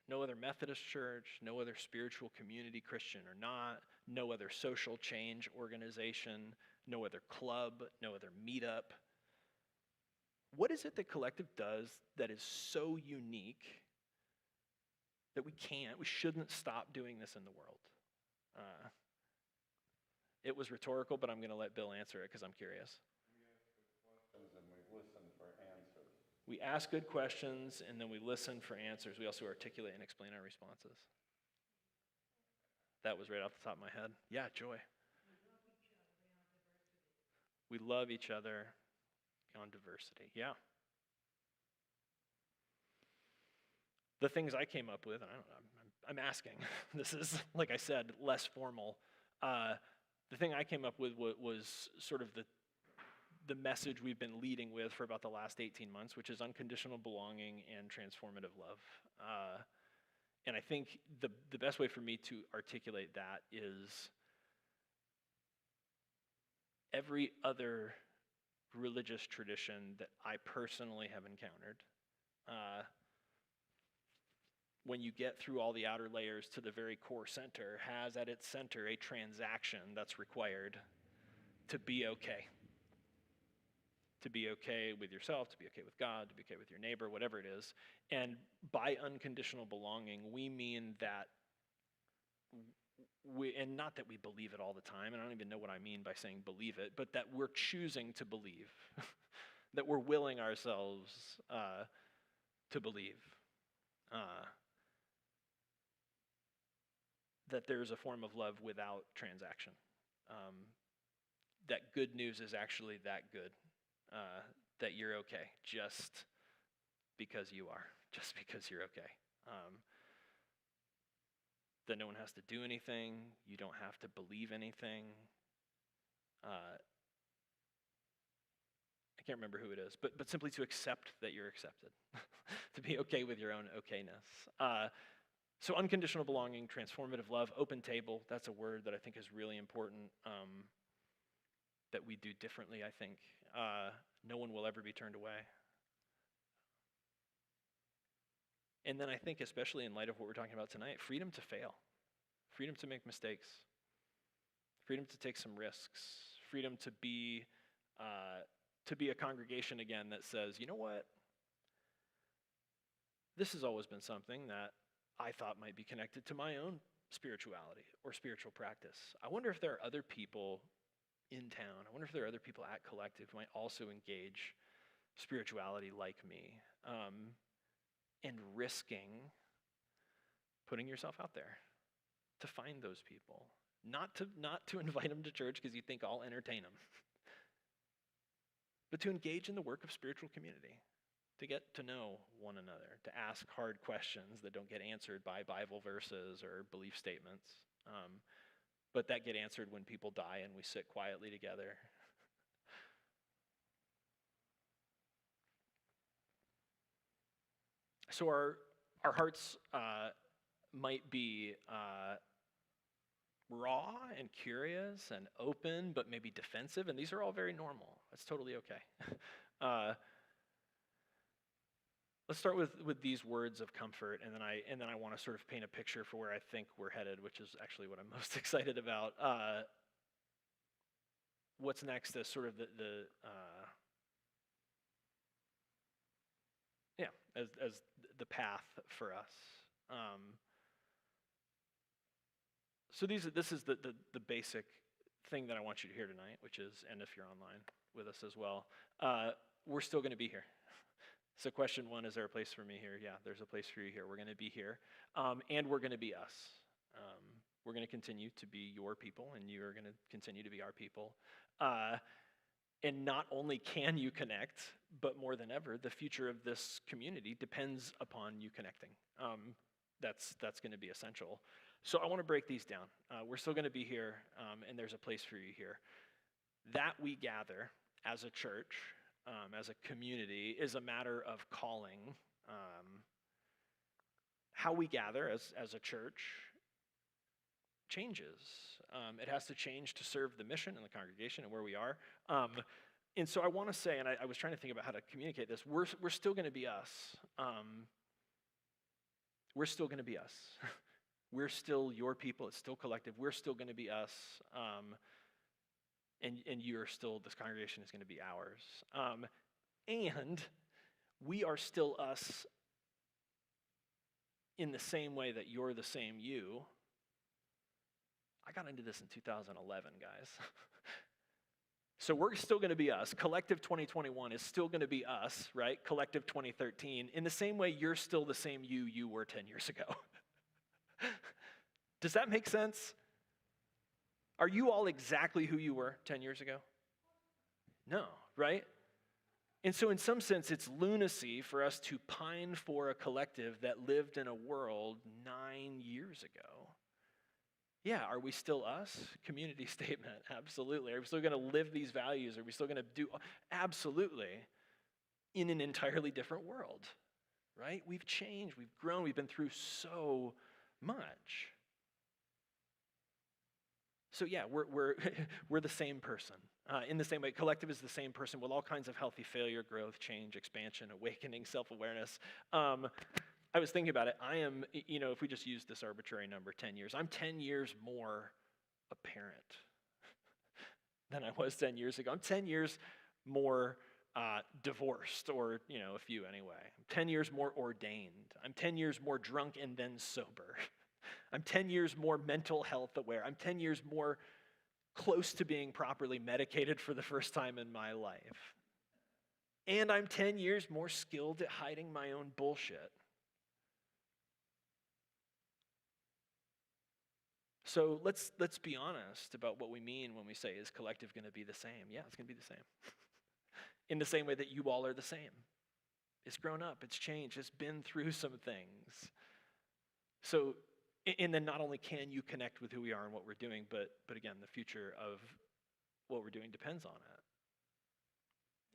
no other Methodist church, no other spiritual community, Christian or not, no other social change organization, no other club, no other meetup? What is it that collective does that is so unique that we shouldn't stop doing this in the world? It was rhetorical, but I'm going to let Bill answer it because I'm curious. We ask good questions and we listen for answers. We also articulate and explain our responses. That was right off the top of my head. Yeah, Joy. We love each other on diversity. Yeah. The things I came up with, and I don't know, I'm asking. This is, like I said, less formal. The thing I came up with was sort of the message we've been leading with for about the last 18 months, which is unconditional belonging and transformative love. And I think the best way for me to articulate that is every other religious tradition that I personally have encountered, when you get through all the outer layers to the very core center, has at its center a transaction that's required to be okay. To be okay with yourself, to be okay with God, to be okay with your neighbor, whatever it is. And by unconditional belonging, we mean that and not that we believe it all the time, and I don't even know what I mean by saying believe it, but that we're choosing to believe, that we're willing ourselves to believe. That there's a form of love without transaction. That good news is actually that good. That you're okay just because you are, just because you're okay. That no one has to do anything. You don't have to believe anything. I can't remember who it is, but simply to accept that you're accepted. To be okay with your own okayness. So unconditional belonging, transformative love, open table, that's a word that I think is really important, that we do differently, I think. No one will ever be turned away. And then I think, especially in light of what we're talking about tonight, freedom to fail, freedom to make mistakes, freedom to take some risks, freedom to be a congregation again that says, you know what? This has always been something that I thought might be connected to my own spirituality or spiritual practice. I wonder if there are other people in town. I wonder if there are other people at Collective who might also engage spirituality like me, and risking putting yourself out there to find those people, not to invite them to church because you think I'll entertain them, but to engage in the work of spiritual community, to get to know one another, to ask hard questions that don't get answered by Bible verses or belief statements. but that get answered when people die and we sit quietly together. So our hearts might be raw and curious and open, but maybe defensive, and these are all very normal. That's totally okay. Let's start with these words of comfort, and then I want to sort of paint a picture for where I think we're headed, which is actually what I'm most excited about. What's next is sort of as the path for us. So this is the basic thing that I want you to hear tonight, which is, and if you're online with us as well, we're still going to be here. So question one, is there a place for me here? Yeah, there's a place for you here. We're going to be here, and we're going to be us. We're going to continue to be your people, and you are going to continue to be our people. And not only can you connect, but more than ever, the future of this community depends upon you connecting. That's going to be essential. So I want to break these down. We're still going to be here, and there's a place for you here. That we gather as a church, as a community, is a matter of calling. How we gather as a church changes. It has to change to serve the mission and the congregation and where we are. And so I want to say, and I was trying to think about how to communicate this, we're still going to be us. We're still going to be us. We're still your people. It's still collective. We're still going to be us. And you're still, this congregation is going to be ours. And we are still us in the same way that you're the same you. I got into this in 2011, guys. So we're still going to be us. Collective 2021 is still going to be us, right? Collective 2013. In the same way, you're still the same you were 10 years ago. Does that make sense? Are you all exactly who you were 10 years ago? No, right? And so in some sense, it's lunacy for us to pine for a collective that lived in a world 9 years ago. Yeah, are we still us? Community statement, absolutely. Are we still going to live these values? Are we still going to do? Absolutely. In an entirely different world, right? We've changed, we've grown, we've been through so much. So yeah, we're the same person. In the same way, collective is the same person with all kinds of healthy failure, growth, change, expansion, awakening, self-awareness. I was thinking about it. I am, if we just use this arbitrary number, 10 years, I'm 10 years more a parent than I was 10 years ago. I'm 10 years more divorced, or, a few anyway. I'm 10 years more ordained. I'm 10 years more drunk and then sober. I'm 10 years more mental health aware. I'm 10 years more close to being properly medicated for the first time in my life. And I'm 10 years more skilled at hiding my own bullshit. So let's be honest about what we mean when we say, is collective going to be the same? Yeah, it's going to be the same. In the same way that you all are the same. It's grown up, it's changed, it's been through some things. So, and then not only can you connect with who we are and what we're doing, but again, the future of what we're doing depends on it.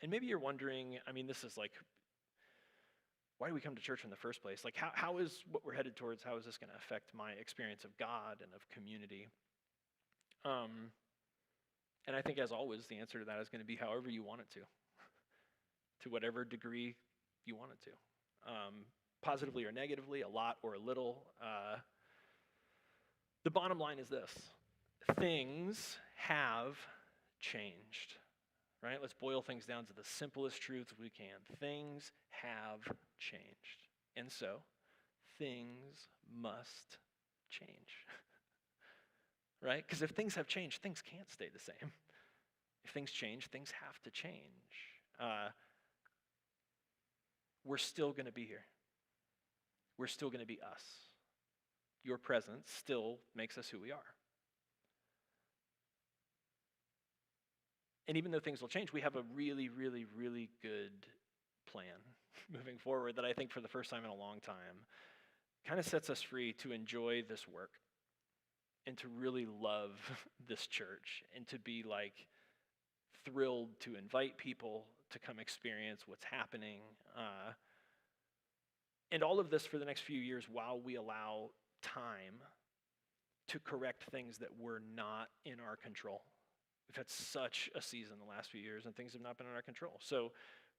And maybe you're wondering, this is like, why do we come to church in the first place? Like, how is what we're headed towards, how is this going to affect my experience of God and of community? And I think, as always, the answer to that is going to be however you want it to whatever degree you want it to. Positively or negatively, a lot or a little. The bottom line is this: things have changed. Right? Let's boil things down to the simplest truths we can. Things have changed. And so, things must change. Right? Because if things have changed, things can't stay the same. If things change, things have to change. We're still going to be here. We're still going to be us. Your presence still makes us who we are. And even though things will change, we have a really, really, really good plan moving forward that I think for the first time in a long time kind of sets us free to enjoy this work. and to really love this church and to be like thrilled to invite people to come experience what's happening. And all of this for the next few years while we allow time to correct things that were not in our control. We've had such a season the last few years and things have not been in our control. So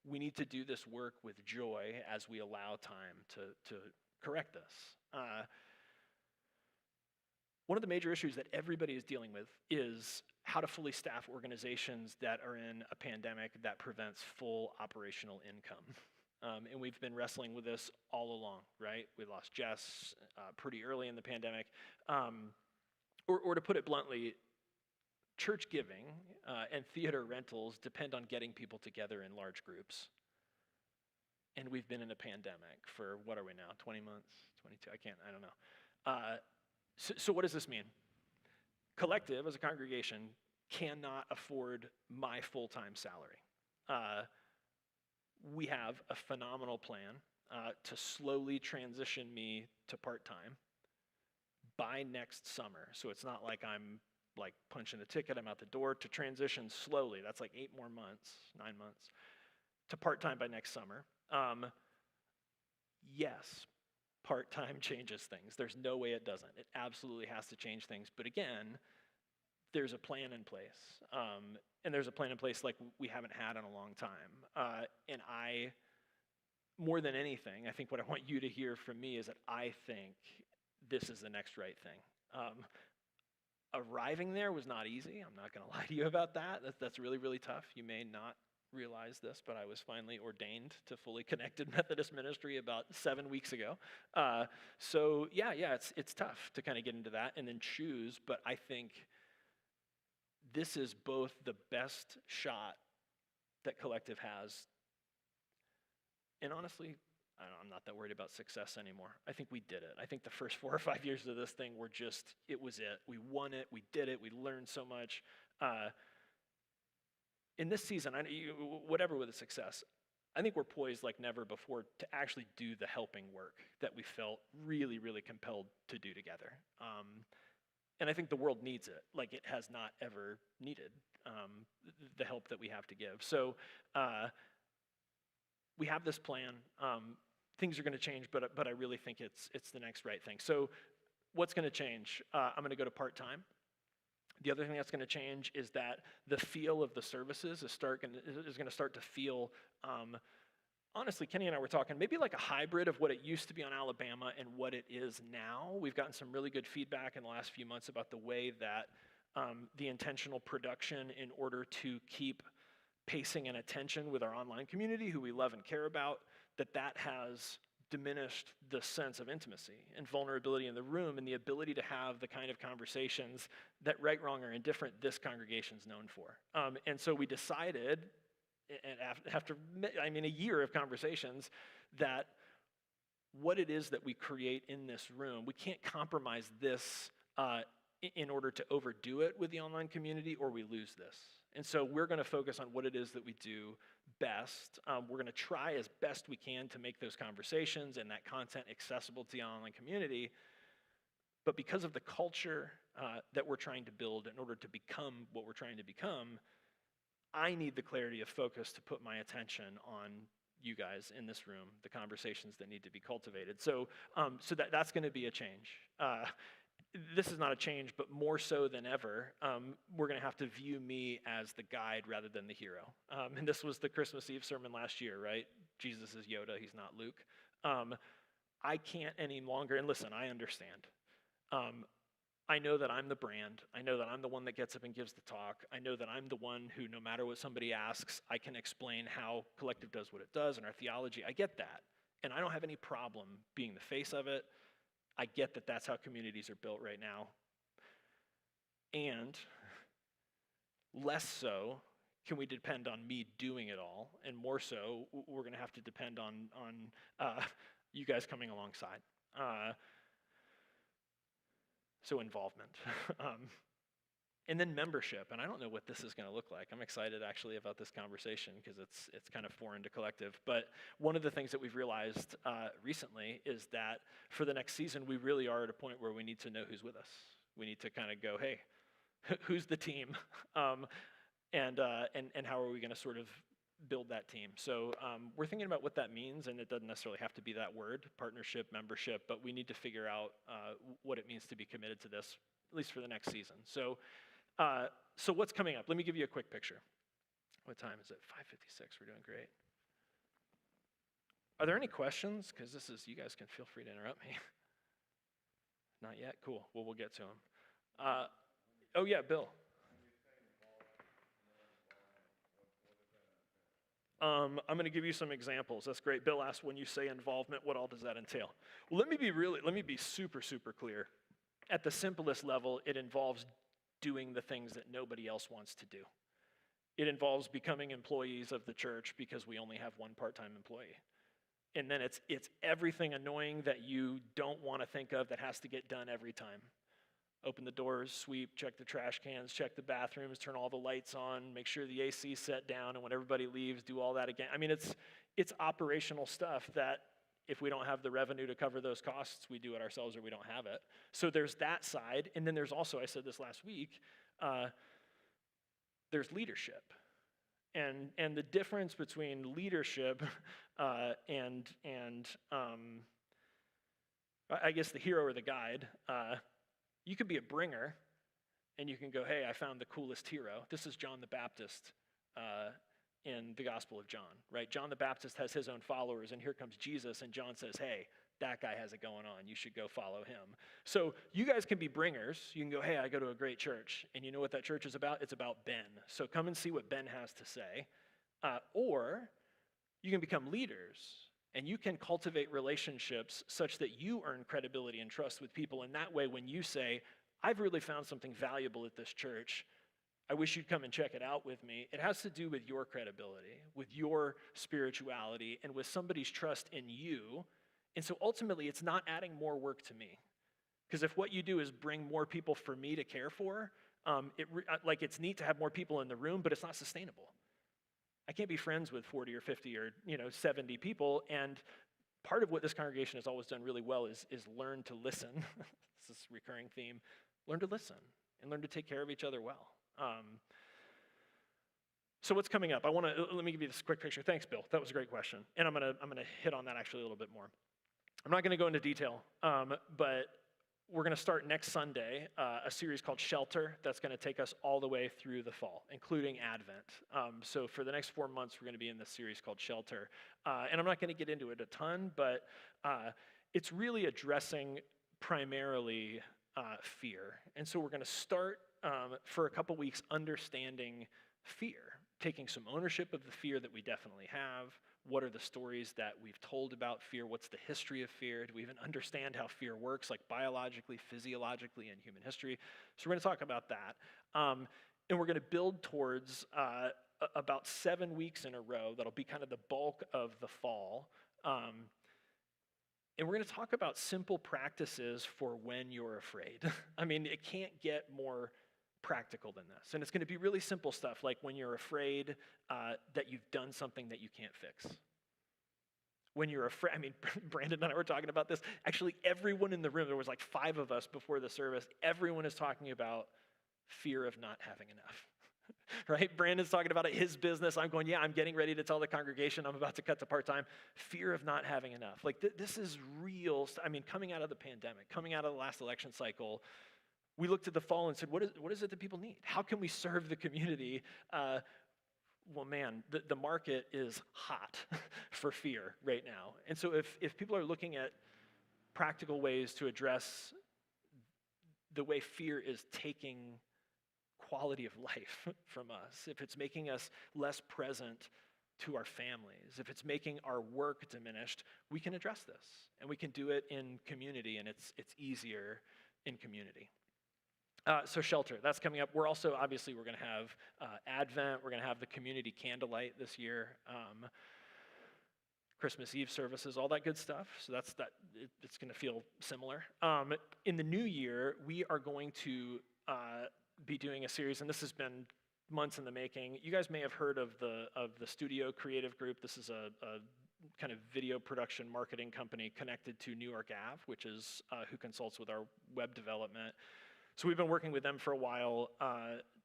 we need to do this work with joy as we allow time to correct this. One of the major issues that everybody is dealing with is how to fully staff organizations that are in a pandemic that prevents full operational income. And we've been wrestling with this all along, right? We lost Jess pretty early in the pandemic. Or to put it bluntly, church giving and theater rentals depend on getting people together in large groups. And we've been in a pandemic for, what are we now, 20 months, 22, I don't know. So what does this mean? Collective, as a congregation, cannot afford my full-time salary. We have a phenomenal plan to slowly transition me to part-time by next summer. So it's not like I'm like punching a ticket, I'm out the door, to transition slowly. That's like 8 more months, 9 months, to part-time by next summer. Yes, part-time changes things. There's no way it doesn't. It absolutely has to change things. But again, there's a plan in place. And there's a plan in place like we haven't had in a long time. And I, more than anything, I think what I want you to hear from me is that I think this is the next right thing. Arriving there was not easy. I'm not going to lie to you about that. That's really, really tough. You may not realize this, but I was finally ordained to fully connected Methodist ministry about 7 weeks ago. So yeah, it's tough to kind of get into that and then choose, but I think this is both the best shot that Collective has, and honestly, I'm not that worried about success anymore. I think we did it. I think the first 4 or 5 years of this thing were just, it was it. We won it, we did it, we learned so much. In this season, whatever with the success, I think we're poised like never before to actually do the helping work that we felt really, really compelled to do together. And I think the world needs it, like it has not ever needed the help that we have to give. So we have this plan. Things are going to change, but I really think it's the next right thing. So what's going to change? I'm going to go to part-time. The other thing that's going to change is that the feel of the services is going to start to feel, honestly, Kenny and I were talking, maybe like a hybrid of what it used to be on Alabama and what it is now. We've gotten some really good feedback in the last few months about the way that the intentional production in order to keep pacing and attention with our online community, who we love and care about, that has diminished the sense of intimacy and vulnerability in the room and the ability to have the kind of conversations that right, wrong, or indifferent this congregation's known for. And so we decided, and after a year of conversations, that what it is that we create in this room, we can't compromise this in order to overdo it with the online community, or we lose this. And so we're going to focus on what it is that we do best. We're going to try as best we can to make those conversations and that content accessible to the online community. But because of the culture that we're trying to build in order to become what we're trying to become, I need the clarity of focus to put my attention on you guys in this room, the conversations that need to be cultivated. So that's going to be a change. This is not a change, but more so than ever, we're going to have to view me as the guide rather than the hero. And this was the Christmas Eve sermon last year, right? Jesus is Yoda, he's not Luke. I can't any longer, and listen, I understand. I know that I'm the brand. I know that I'm the one that gets up and gives the talk. I know that I'm the one who, no matter what somebody asks, I can explain how Collective does what it does and our theology. I get that. And I don't have any problem being the face of it. I get that that's how communities are built right now. And less so can we depend on me doing it all, and more so we're going to have to depend on you guys coming alongside. So involvement. And then membership, and I don't know what this is going to look like. I'm excited actually about this conversation because it's kind of foreign to Collective. But one of the things that we've realized recently is that for the next season, we really are at a point where we need to know who's with us. We need to kind of go, hey, who's the team? And how are we going to sort of build that team? So we're thinking about what that means, and it doesn't necessarily have to be that word, partnership, membership, but we need to figure out what it means to be committed to this, at least for the next season. So what's coming up? Let me give you a quick picture. What time is it? 5:56. We're doing great. Are there any questions? Because you guys can feel free to interrupt me. Not yet? Cool. Well, we'll get to them. Oh, yeah, Bill. I'm going to give you some examples. That's great. Bill asked, when you say involvement, what all does that entail? Well, let me be super, super clear. At the simplest level, it involves doing the things that nobody else wants to do. It involves becoming employees of the church because we only have one part-time employee. And then it's everything annoying that you don't want to think of that has to get done every time. Open the doors, sweep, check the trash cans, check the bathrooms, turn all the lights on, make sure the AC's set down, and when everybody leaves, do all that again. I mean, it's operational stuff that if we don't have the revenue to cover those costs, we do it ourselves or we don't have it. So there's that side, and then there's also, I said this last week, there's leadership. And the difference between leadership and I guess the hero or the guide, you could be a bringer, and you can go, hey, I found the coolest hero. This is John the Baptist in the Gospel of John, right? John the Baptist has his own followers, and here comes Jesus, and John says, hey, that guy has it going on. You should go follow him. So you guys can be bringers. You can go, hey, I go to a great church, and you know what that church is about? It's about Ben. So come and see what Ben has to say. Or you can become leaders, and you can cultivate relationships such that you earn credibility and trust with people. And that way, when you say, I've really found something valuable at this church, I wish you'd come and check it out with me. It has to do with your credibility, with your spirituality, and with somebody's trust in you. And so ultimately, it's not adding more work to me. Because if what you do is bring more people for me to care for, it's neat to have more people in the room, but it's not sustainable. I can't be friends with 40 or 50 or 70 people, and part of what this congregation has always done really well is learn to listen. This is a recurring theme. Learn to listen and learn to take care of each other well. So what's coming up? Let me give you this quick picture. Thanks, Bill. That was a great question, and I'm gonna hit on that actually a little bit more. I'm not going to go into detail, but we're going to start next Sunday a series called Shelter that's going to take us all the way through the fall, including Advent. So for the next 4 months, we're going to be in this series called Shelter. And I'm not going to get into it a ton, but it's really addressing primarily fear. And so we're going to start for a couple weeks understanding fear, taking some ownership of the fear that we definitely have. What are the stories that we've told about fear? What's the history of fear? Do we even understand how fear works, like biologically, physiologically, in human history? So we're going to talk about that. And we're going to build towards about 7 weeks in a row. That'll be kind of the bulk of the fall. And we're going to talk about simple practices for when you're afraid. I mean, it can't get more practical than this. And it's going to be really simple stuff, like when you're afraid that you've done something that you can't fix. When you're afraid, I mean, Brandon and I were talking about this. Actually, everyone in the room, there was like 5 of us before the service, everyone is talking about fear of not having enough. Right? Brandon's talking about it, his business. I'm going, yeah, I'm getting ready to tell the congregation I'm about to cut to part-time. Fear of not having enough. Like this is real. I mean, coming out of the pandemic, coming out of the last election cycle, we looked at the fall and said, what is it that people need? How can we serve the community? Well, man, the market is hot for fear right now. And so if people are looking at practical ways to address the way fear is taking quality of life from us, if it's making us less present to our families, if it's making our work diminished, we can address this. And we can do it in community, and it's easier in community. So Shelter, that's coming up. We're also, obviously, we're going to have Advent. We're going to have the community candlelight this year, Christmas Eve services, all that good stuff. So it's going to feel similar. In the new year, we are going to be doing a series, and this has been months in the making. You guys may have heard of the Studio Creative Group. This is a kind of video production marketing company connected to New York Ave, which is who consults with our web development. So we've been working with them for a while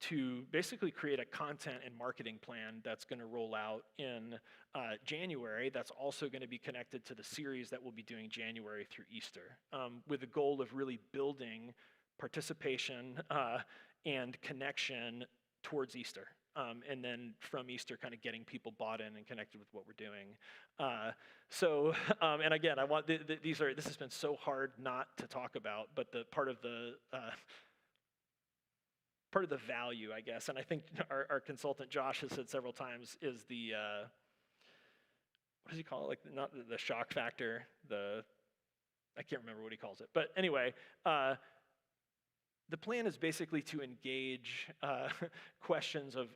to basically create a content and marketing plan that's going to roll out in January. That's also going to be connected to the series that we'll be doing January through Easter, with the goal of really building participation and connection towards Easter. And then from Easter, kind of getting people bought in and connected with what we're doing. And again, I want this has been so hard not to talk about, but the part of the value, I guess, and I think our consultant Josh has said several times, is the what does he call it? Like not the shock factor. I can't remember what he calls it, but anyway. The plan is basically to engage questions of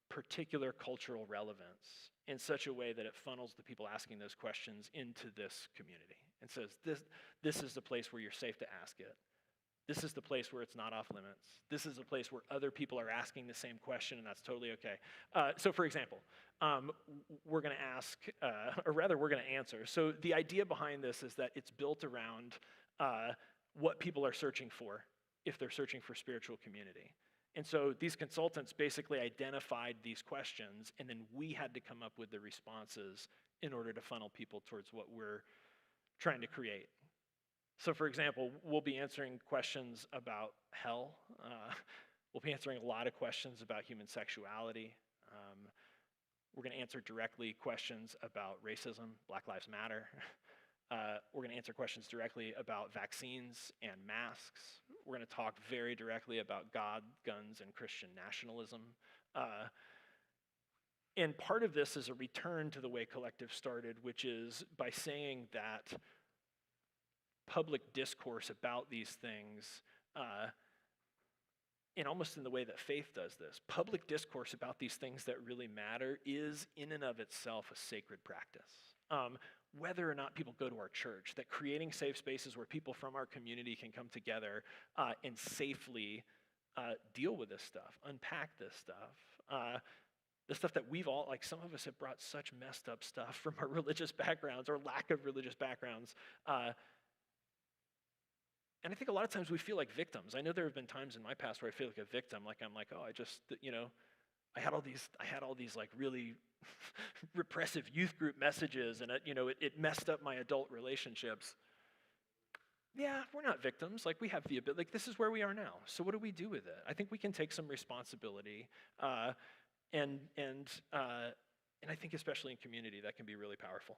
particular cultural relevance in such a way that it funnels the people asking those questions into this community and says, this is the place where you're safe to ask it. This is the place where it's not off limits. This is the place where other people are asking the same question, and that's totally okay. So for example, we're going to ask, or rather we're going to answer. So the idea behind this is that it's built around what people are searching for if they're searching for spiritual community. And so these consultants basically identified these questions, and then we had to come up with the responses in order to funnel people towards what we're trying to create. So for example, we'll be answering questions about hell. We'll be answering a lot of questions about human sexuality. We're going to answer directly questions about racism, Black Lives Matter. We're going to answer questions directly about vaccines and masks. We're going to talk very directly about God, guns, and Christian nationalism. And part of this is a return to the way Collective started, which is by saying that public discourse about these things, and almost in the way that faith does this, public discourse about these things that really matter is in and of itself a sacred practice. Whether or not people go to our church, that creating safe spaces where people from our community can come together and safely deal with this stuff, unpack this stuff. The stuff that we've all, like some of us have brought such messed up stuff from our religious backgrounds or lack of religious backgrounds. And I think a lot of times we feel like victims. I know there have been times in my past where I feel like a victim, like I'm like, oh, I had all these like really repressive youth group messages, and it messed up my adult relationships. Yeah, we're not victims. Like we have the ability. Like this is where we are now. So what do we do with it? I think we can take some responsibility, and I think especially in community that can be really powerful.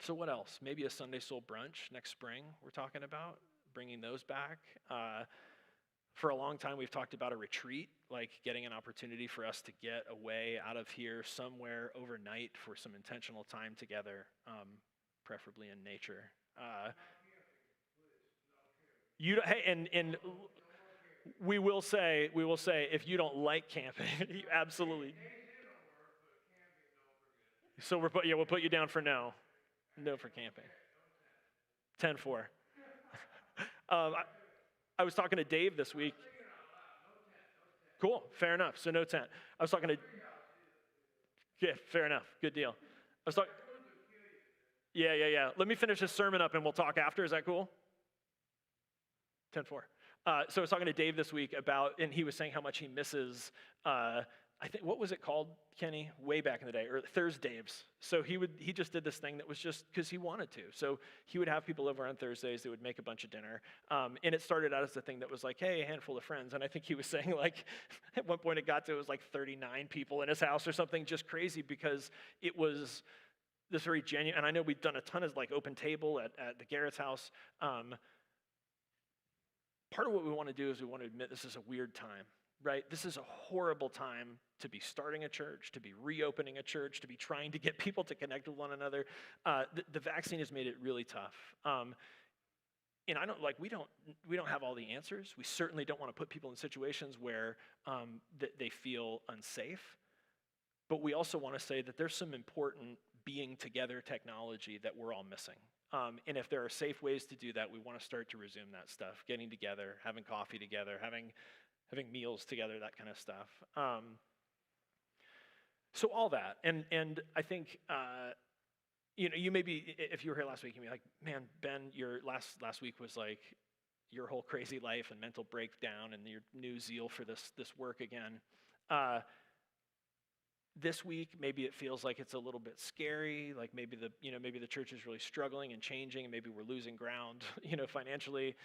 So what else? Maybe a Sunday Soul brunch next spring. We're talking about bringing those back. For a long time, we've talked about a retreat, like getting an opportunity for us to get away out of here somewhere overnight for some intentional time together, preferably in nature. And we will say, if you don't like camping, you absolutely. So we'll put you down for no. No for camping. 10-4. I was talking to Dave this week. Cool, fair enough. So no tent. I was talking to. Yeah, fair enough. Good deal. I was talking. Yeah. Let me finish this sermon up and we'll talk after. Is that cool? 10-4. So I was talking to Dave this week about, and he was saying how much he misses. I think, what was it called, Kenny? Way back in the day, or Thursdays. So he just did this thing that was just because he wanted to. So he would have people over on Thursdays. They would make a bunch of dinner. And it started out as a thing that was like, hey, a handful of friends. And I think he was saying like, at one point it was like 39 people in his house or something, just crazy, because it was this very genuine, and I know we've done a ton of like open table at the Garrett's house. Part of what we want to do is we want to admit this is a weird time. Right? This is a horrible time to be starting a church, to be reopening a church, to be trying to get people to connect with one another. The vaccine has made it really tough. And we don't have all the answers. We certainly don't want to put people in situations where they feel unsafe. But we also want to say that there's some important being together technology that we're all missing. And if there are safe ways to do that, we want to start to resume that stuff, getting together, having coffee together, having meals together, that kind of stuff. So all that, and I think you maybe, if you were here last week, you'd be like, man, Ben, your last week was like your whole crazy life and mental breakdown and your new zeal for this work again. This week, maybe it feels like it's a little bit scary, like maybe the church is really struggling and changing, and maybe we're losing ground, financially.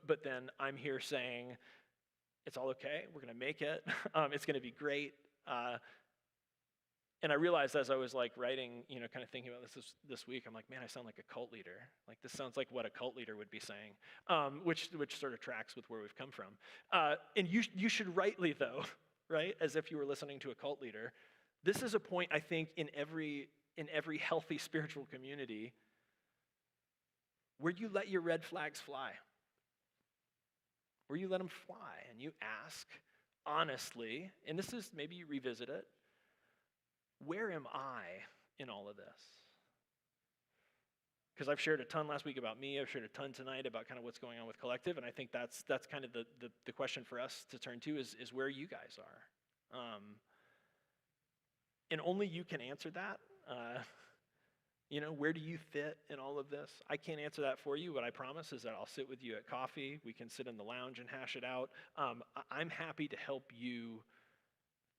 But then I'm here saying, it's all okay. We're going to make it. It's going to be great. And I realized as I was like writing, kind of thinking about this week, I'm like, man, I sound like a cult leader. Like this sounds like what a cult leader would be saying, which sort of tracks with where we've come from. And you should rightly though, right, as if you were listening to a cult leader. This is a point I think in every healthy spiritual community where you let your red flags fly, where you let them fly, and you ask honestly, and this is maybe you revisit it. Where am I in all of this? Because I've shared a ton last week about me. I've shared a ton tonight about kind of what's going on with Collective, and I think that's kind of the question for us to turn to is where you guys are. And only you can answer that. Where do you fit in all of this? I can't answer that for you. What I promise is that I'll sit with you at coffee. We can sit in the lounge and hash it out. I'm happy to help you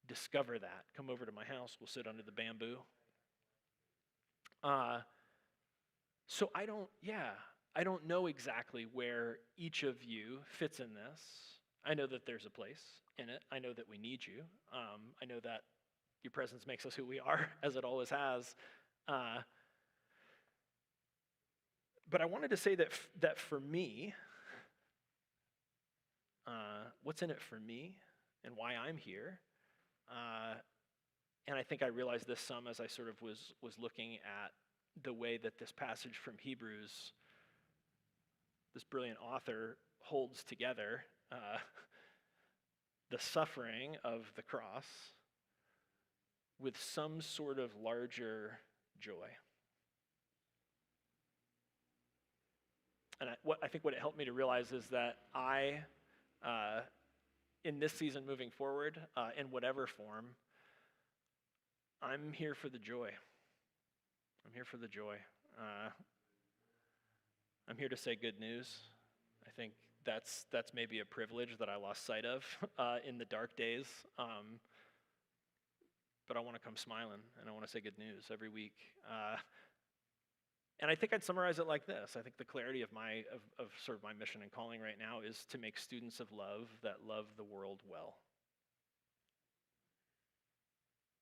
discover that. Come over to my house. We'll sit under the bamboo. So I don't know exactly where each of you fits in this. I know that there's a place in it. I know that we need you. I know that your presence makes us who we are, as it always has. But I wanted to say that for me, what's in it for me and why I'm here, and I think I realized this some as I sort of was looking at the way that this passage from Hebrews, this brilliant author, holds together the suffering of the cross with some sort of larger joy. And I think what it helped me to realize is that I, in this season moving forward, in whatever form, I'm here for the joy. I'm here for the joy. I'm here to say good news. I think that's maybe a privilege that I lost sight of in the dark days. But I want to come smiling, and I want to say good news every week. And I think I'd summarize it like this. I think the clarity of sort of my mission and calling right now is to make students of love that love the world well.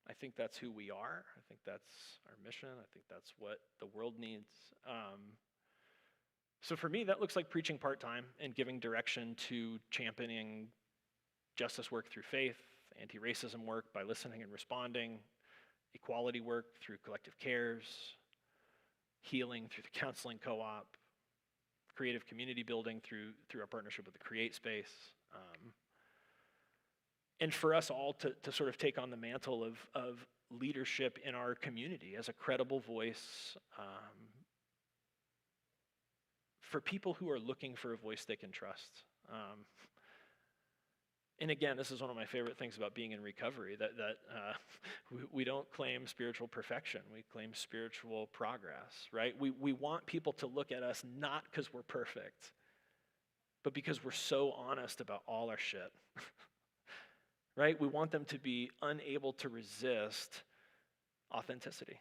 I think that's who we are. I think that's our mission. I think that's what the world needs. So for me, that looks like preaching part-time and giving direction to championing justice work through faith, anti-racism work by listening and responding, equality work through collective cares, healing through the counseling co-op, creative community building through our partnership with the Create Space. And for us all to sort of take on the mantle of leadership in our community as a credible voice for people who are looking for a voice they can trust. And again, this is one of my favorite things about being in recovery, that we don't claim spiritual perfection. We claim spiritual progress, right? We want people to look at us not because we're perfect, but because we're so honest about all our shit, right? We want them to be unable to resist authenticity.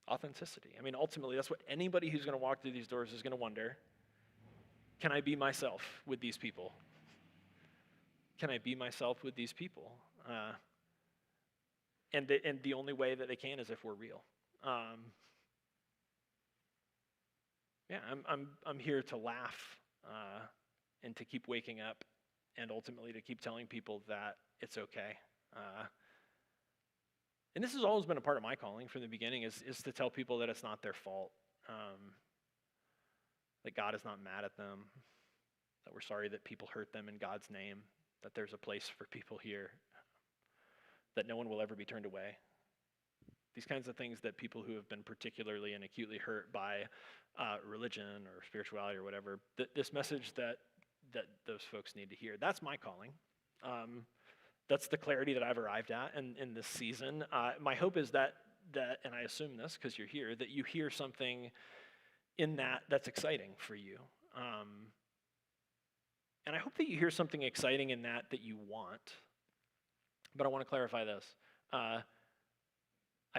Authenticity. I mean, ultimately, that's what anybody who's going to walk through these doors is going to wonder. Can I be myself with these people? Can I be myself with these people? And the only way that they can is if we're real. I'm here to laugh and to keep waking up, and ultimately to keep telling people that it's okay. And this has always been a part of my calling from the beginning, is to tell people that it's not their fault, that God is not mad at them, that we're sorry that people hurt them in God's name, that there's a place for people here, that no one will ever be turned away. These kinds of things that people who have been particularly and acutely hurt by religion or spirituality or whatever, this message that those folks need to hear. That's my calling. That's the clarity that I've arrived at in this season. My hope is that and I assume this because you're here, that you hear something in that that's exciting for you. And I hope that you hear something exciting in that you want. But I want to clarify this. I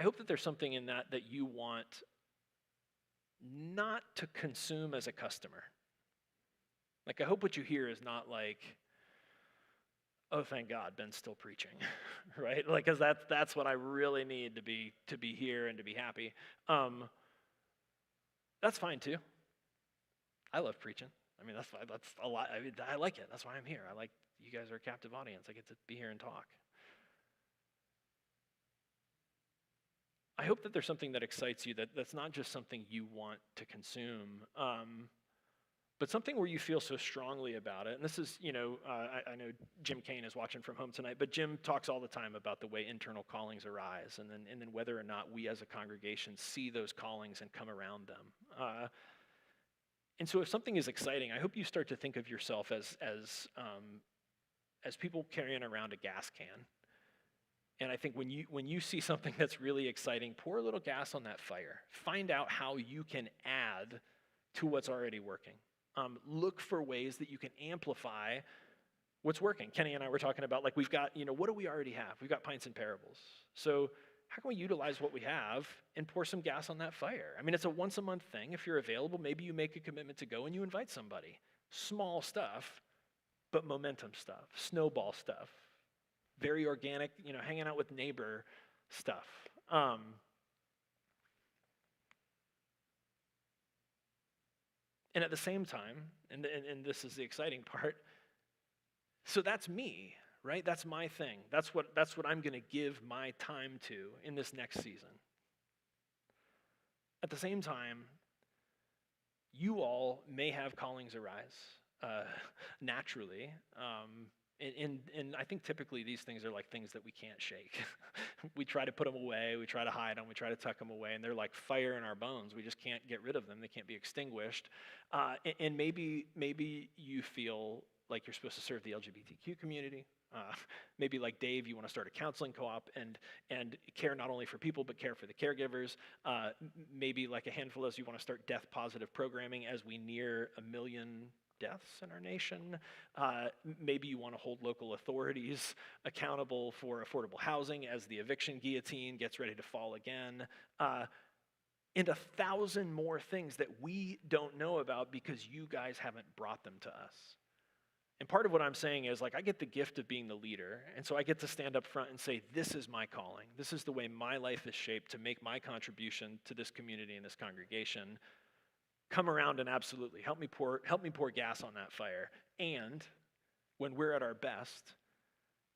hope that there's something in that you want not to consume as a customer. Like, I hope what you hear is not like, oh, thank God, Ben's still preaching, right? Like, because that's what I really need to be here and to be happy. That's fine too. I love preaching. I mean, that's a lot. I mean, I like it. That's why I'm here. I like, you guys are a captive audience. I get to be here and talk. I hope that there's something that excites you, that's not just something you want to consume, but something where you feel so strongly about it. And this is, I know Jim Kane is watching from home tonight, but Jim talks all the time about the way internal callings arise, and then whether or not we as a congregation see those callings and come around them. And so if something is exciting, I hope you start to think of yourself as people carrying around a gas can. And I think when you see something that's really exciting, pour a little gas on that fire. Find out how you can add to what's already working. Look for ways that you can amplify what's working. Kenny and I were talking about, like, we've got, what do we already have? We've got Pints and Parables. So how can we utilize what we have and pour some gas on that fire? I mean, it's a once a month thing. If you're available, maybe you make a commitment to go and you invite somebody. Small stuff, but momentum stuff, snowball stuff. Very organic, hanging out with neighbor stuff. And at the same time, and this is the exciting part, so that's me, right? That's my thing. That's what I'm going to give my time to in this next season. At the same time, you all may have callings arise naturally. And I think typically these things are like things that we can't shake. We try to put them away, we try to hide them, we try to tuck them away, and they're like fire in our bones. We just can't get rid of them. They can't be extinguished. And maybe you feel like you're supposed to serve the LGBTQ community. Maybe like Dave, you want to start a counseling co-op and care not only for people, but care for the caregivers. Maybe like a handful of us, you want to start death-positive programming as we near 1 million deaths in our nation. Maybe you want to hold local authorities accountable for affordable housing as the eviction guillotine gets ready to fall again. And 1,000 more things that we don't know about because you guys haven't brought them to us. And part of what I'm saying is, like, I get the gift of being the leader, and so I get to stand up front and say, this is my calling. This is the way my life is shaped to make my contribution to this community and this congregation. Come around and absolutely help me pour gas on that fire. And when we're at our best,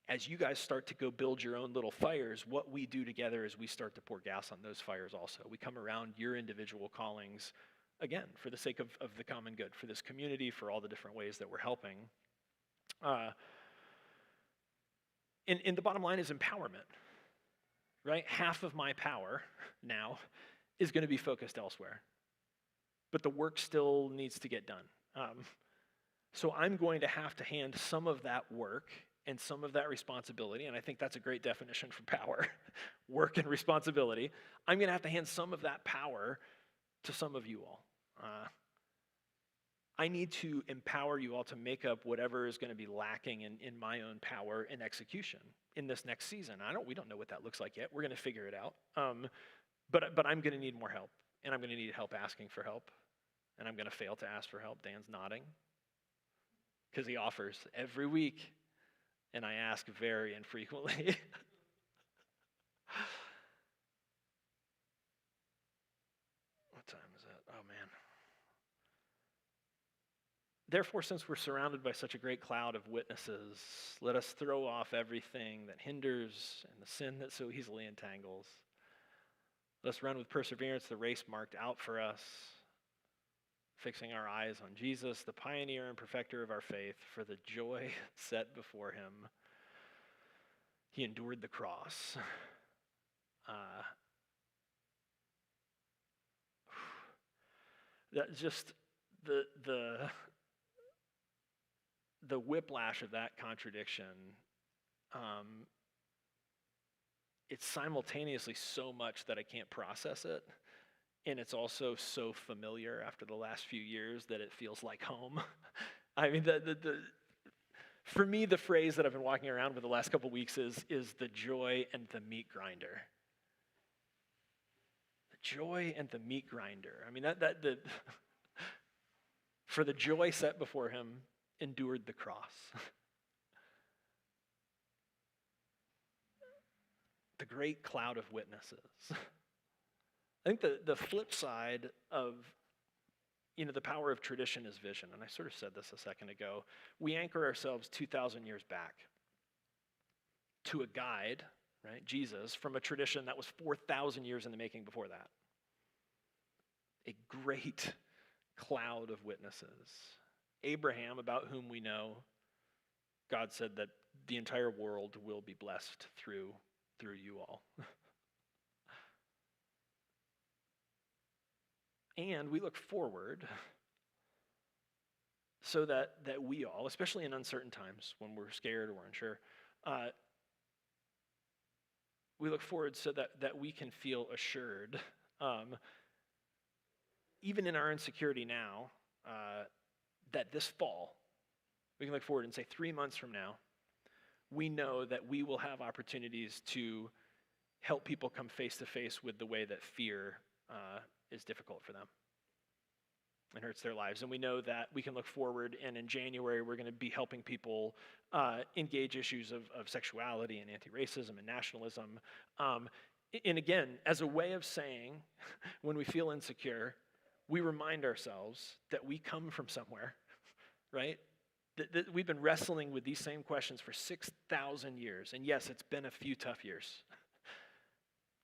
as you guys start to go build your own little fires, what we do together is we start to pour gas on those fires also. We come around your individual callings, again, for the sake of the common good, for this community, for all the different ways that we're helping. And the bottom line is empowerment, right? Half of my power now is going to be focused elsewhere. But the work still needs to get done. So I'm going to have to hand some of that work and some of that responsibility, and I think that's a great definition for power, work and responsibility. I'm going to have to hand some of that power to some of you all. I need to empower you all to make up whatever is going to be lacking in my own power and execution in this next season. We don't know what that looks like yet. We're going to figure it out. But I'm going to need more help, and I'm going to need help asking for help, and I'm going to fail to ask for help. Dan's nodding because he offers every week, and I ask very infrequently. What time is it? Oh, man. Therefore, since we're surrounded by such a great cloud of witnesses, let us throw off everything that hinders and the sin that so easily entangles. Let us run with perseverance the race marked out for us, fixing our eyes on Jesus, the pioneer and perfecter of our faith, for the joy set before him. He endured the cross. That just the whiplash of that contradiction it's simultaneously so much that I can't process it. And it's also so familiar after the last few years that it feels like home. I mean, for me, the phrase that I've been walking around with the last couple weeks is the joy and the meat grinder. The joy and the meat grinder. I mean, for the joy set before him, endured the cross. The great cloud of witnesses. I think the flip side of the power of tradition is vision, and I sort of said this a second ago. We anchor ourselves 2,000 years back to a guide, right, Jesus, from a tradition that was 4,000 years in the making before that. A great cloud of witnesses. Abraham, about whom we know, God said that the entire world will be blessed through you all. And we look forward so that we all, especially in uncertain times when we're scared or we're unsure, we look forward so that we can feel assured, even in our insecurity now, that this fall, we can look forward and say 3 months from now, we know that we will have opportunities to help people come face to face with the way that fear is difficult for them and hurts their lives. And we know that we can look forward, and in January, we're going to be helping people engage issues of sexuality and anti-racism and nationalism. And again, as a way of saying, when we feel insecure, we remind ourselves that we come from somewhere, right? That we've been wrestling with these same questions for 6,000 years. And yes, it's been a few tough years.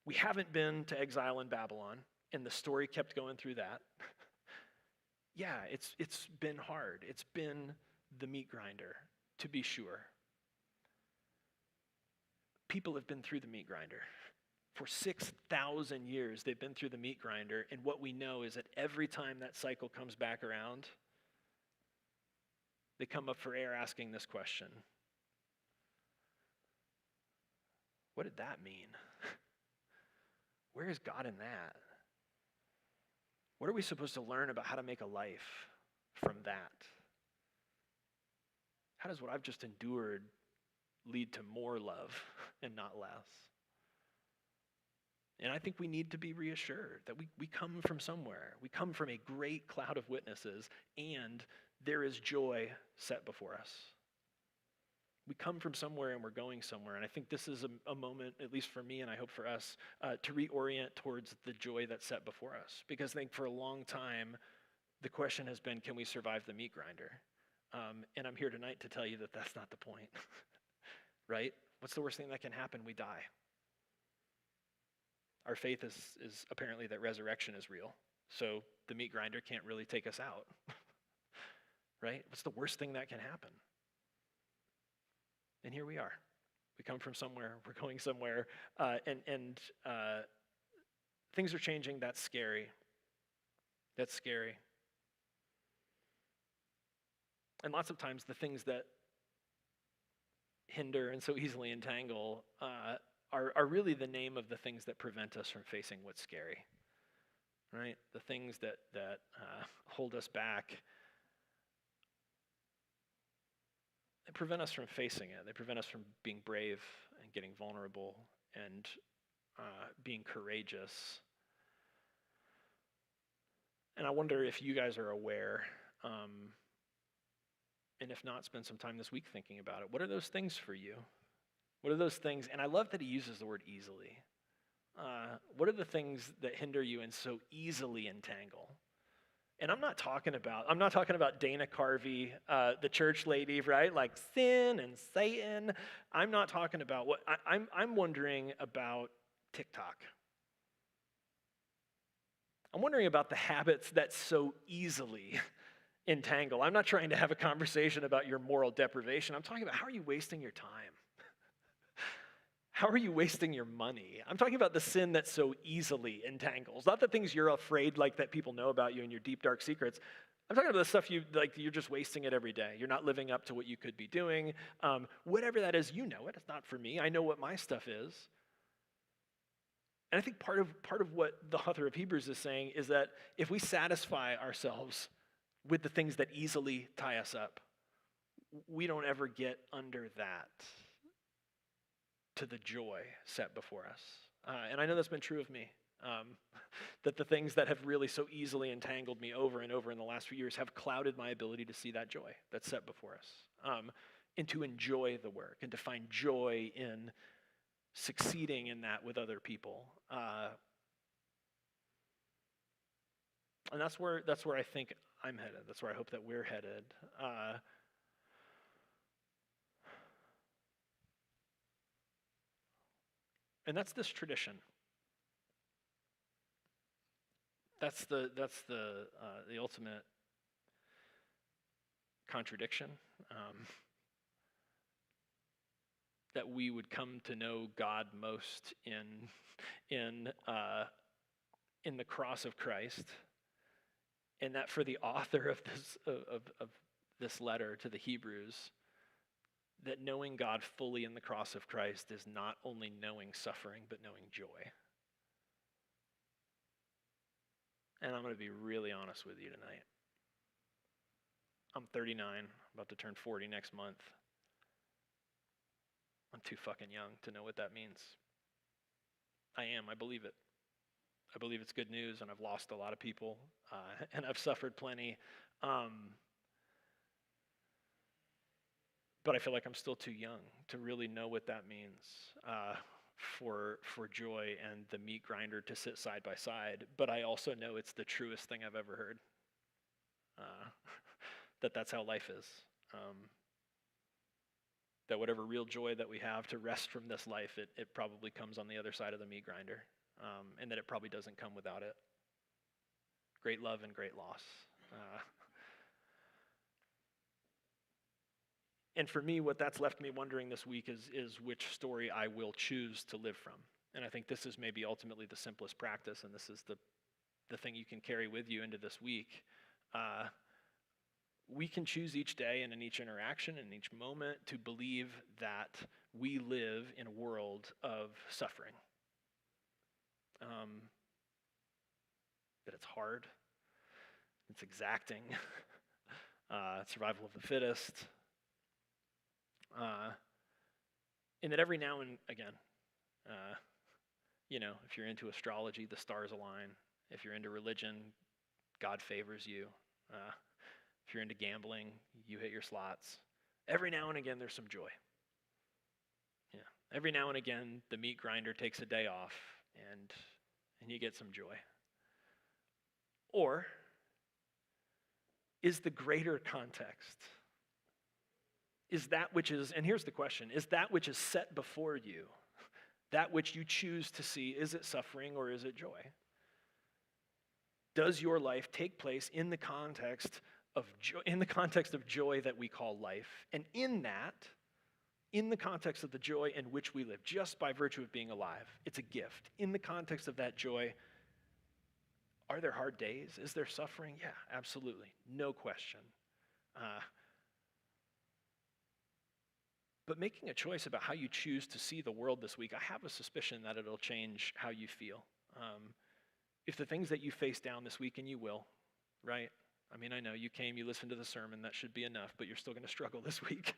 We haven't been to exile in Babylon, and the story kept going through that. Yeah, it's been hard. It's been the meat grinder, to be sure. People have been through the meat grinder. For 6,000 years, they've been through the meat grinder, and what we know is that every time that cycle comes back around, they come up for air asking this question. What did that mean? Where is God in that? What are we supposed to learn about how to make a life from that? How does what I've just endured lead to more love and not less? And I think we need to be reassured that we come from somewhere. We come from a great cloud of witnesses, and there is joy set before us. We come from somewhere and we're going somewhere. And I think this is a moment, at least for me and I hope for us, to reorient towards the joy that's set before us. Because I think for a long time, the question has been, can we survive the meat grinder? And I'm here tonight to tell you that that's not the point, right? What's the worst thing that can happen? We die. Our faith is apparently that resurrection is real. So the meat grinder can't really take us out, right? What's the worst thing that can happen? And here we are. We come from somewhere, we're going somewhere, and things are changing. That's scary. That's scary. And lots of times the things that hinder and so easily entangle are really the name of the things that prevent us from facing what's scary, right? The things that hold us back. They prevent us from facing it. They prevent us from being brave and getting vulnerable and being courageous. And I wonder if you guys are aware, and if not, spend some time this week thinking about it. What are those things for you? What are those things? And I love that he uses the word easily. What are the things that hinder you and so easily entangle? And I'm not talking about Dana Carvey, the church lady, right? Like sin and Satan. I'm not talking about what I'm wondering about TikTok. I'm wondering about the habits that so easily entangle. I'm not trying to have a conversation about your moral deprivation. I'm talking about how are you wasting your time? How are you wasting your money? I'm talking about the sin that so easily entangles. Not the things you're afraid like that people know about you and your deep, dark secrets. I'm talking about the stuff you're just wasting it every day. You're not living up to what you could be doing. Whatever that is, you know it. It's not for me. I know what my stuff is. And I think part of what the author of Hebrews is saying is that if we satisfy ourselves with the things that easily tie us up, we don't ever get under that to the joy set before us. And I know that's been true of me. That the things that have really so easily entangled me over and over in the last few years have clouded my ability to see that joy that's set before us, and to enjoy the work and to find joy in succeeding in that with other people. And that's where I think I'm headed. That's where I hope that we're headed. And that's this tradition. That's the ultimate contradiction. That we would come to know God most in the cross of Christ, and that for the author of this letter to the Hebrews, that knowing God fully in the cross of Christ is not only knowing suffering, but knowing joy. And I'm going to be really honest with you tonight. I'm 39, about to turn 40 next month. I'm too fucking young to know what that means. I am. I believe it. I believe it's good news, and I've lost a lot of people, and I've suffered plenty. But I feel like I'm still too young to really know what that means for joy and the meat grinder to sit side by side. But I also know it's the truest thing I've ever heard. That's how life is. That whatever real joy that we have to rest from this life, it probably comes on the other side of the meat grinder, and that it probably doesn't come without it. Great love and great loss. And for me, what that's left me wondering this week is which story I will choose to live from. And I think this is maybe ultimately the simplest practice, and this is the thing you can carry with you into this week. We can choose each day and in each interaction and each moment to believe that we live in a world of suffering. That it's hard, it's exacting, survival of the fittest, and that every now and again, if you're into astrology, the stars align. If you're into religion, God favors you. If you're into gambling, you hit your slots. Every now and again, there's some joy. Yeah. Every now and again, the meat grinder takes a day off, and you get some joy. Or is the greater context, is that which is, and here's the question, is that which is set before you, that which you choose to see, is it suffering or is it joy? Does your life take place in the context of joy that we call life? And in the context of the joy in which we live, just by virtue of being alive, it's a gift. In the context of that joy, are there hard days? Is there suffering? Yeah, absolutely. No question. But making a choice about how you choose to see the world this week, I have a suspicion that it'll change how you feel. If the things that you face down this week, and you will, right? I mean, I know you came, you listened to the sermon, that should be enough, but you're still going to struggle this week.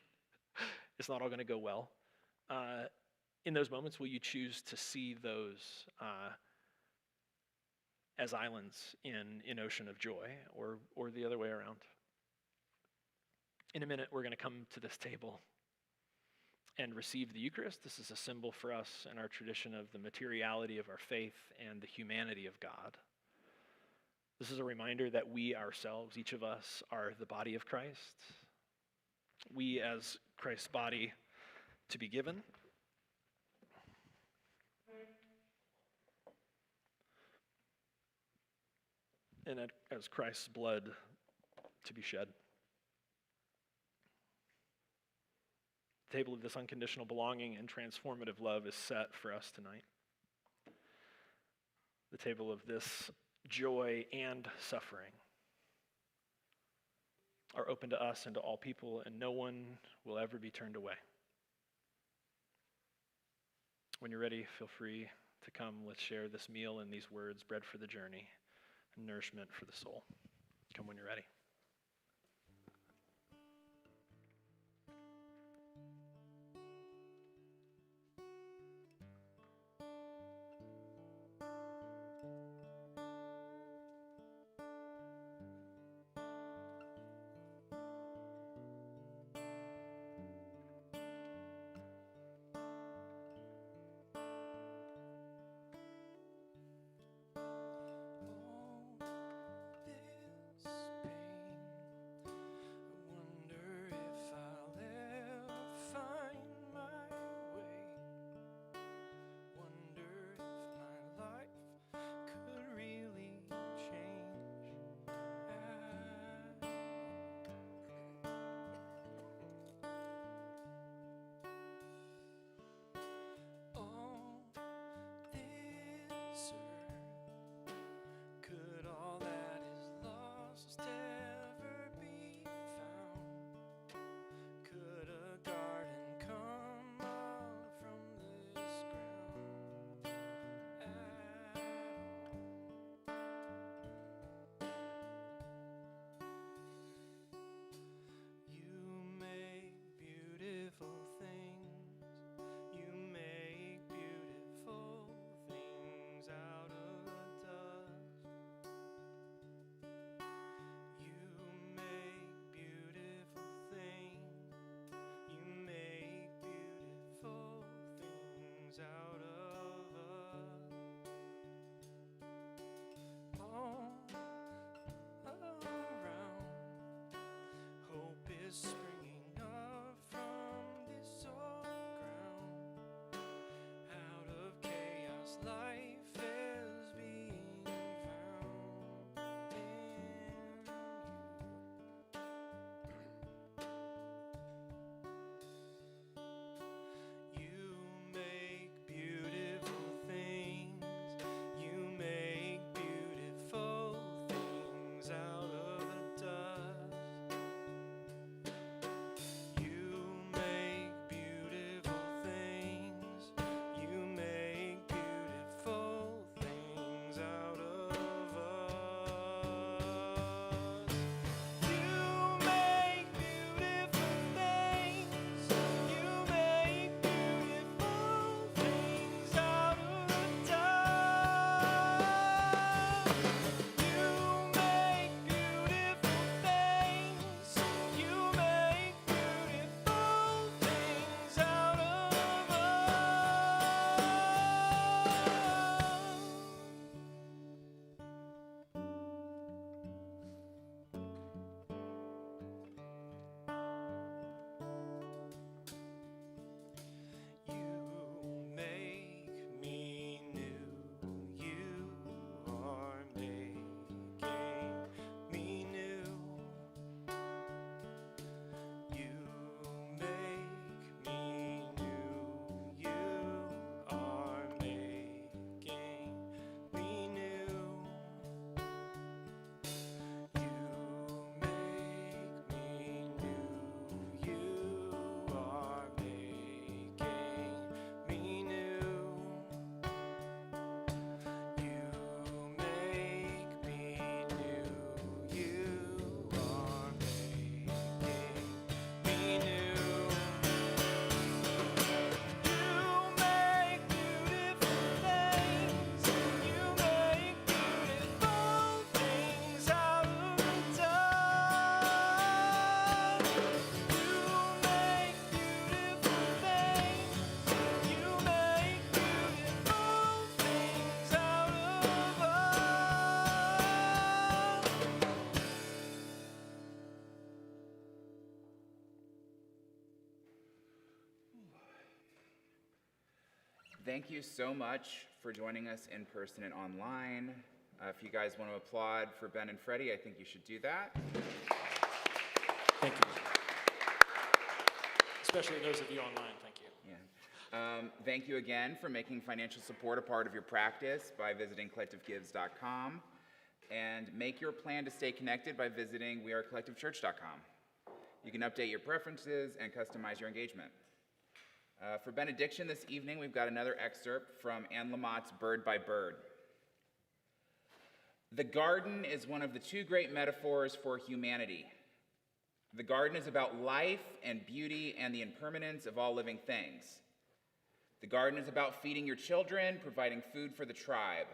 It's not all going to go well. In those moments, will you choose to see those as islands in an ocean of joy, or the other way around? In a minute, we're going to come to this table and receive the Eucharist. This is a symbol for us in our tradition of the materiality of our faith and the humanity of God. This is a reminder that we ourselves, each of us, are the body of Christ. We as Christ's body to be given. And as Christ's blood to be shed. The table of this unconditional belonging and transformative love is set for us tonight. The table of this joy and suffering are open to us and to all people, and no one will ever be turned away. When you're ready, feel free to come, let's share this meal and these words, bread for the journey, and nourishment for the soul. Come when you're ready. Could all that is lost ever be found? Could a garden come up from this ground at all? You make beautiful things. You make beautiful things out of the dust. You make beautiful things. You make beautiful things out of us. All around, hope is springing up from this old ground. Out of chaos, life is being found in you. You make beautiful things. You make beautiful things out of the dust. You make beautiful things. You make beautiful things out of us. You make beautiful things. You make beautiful things out of the dust. You make beautiful things. You make beautiful things out of us. You make me new. You are making me new. You make me new. You are making me new. You make me new. You are making me new. You make me new. You are making me new. You make beautiful things. You make beautiful things out of the dust. You make beautiful things. You make beautiful things out of us. Thank you so much for joining us in person and online. If you guys want to applaud for Ben and Freddie, I think you should do that. Thank you. Especially those of you online, thank you. Yeah. Thank you again for making financial support a part of your practice by visiting collectivegives.com. And make your plan to stay connected by visiting wearecollectivechurch.com. You can update your preferences and customize your engagement. For benediction this evening, we've got another excerpt from Anne Lamott's Bird by Bird. The garden is one of the two great metaphors for humanity. The garden is about life and beauty and the impermanence of all living things. The garden is about feeding your children, providing food for the tribe.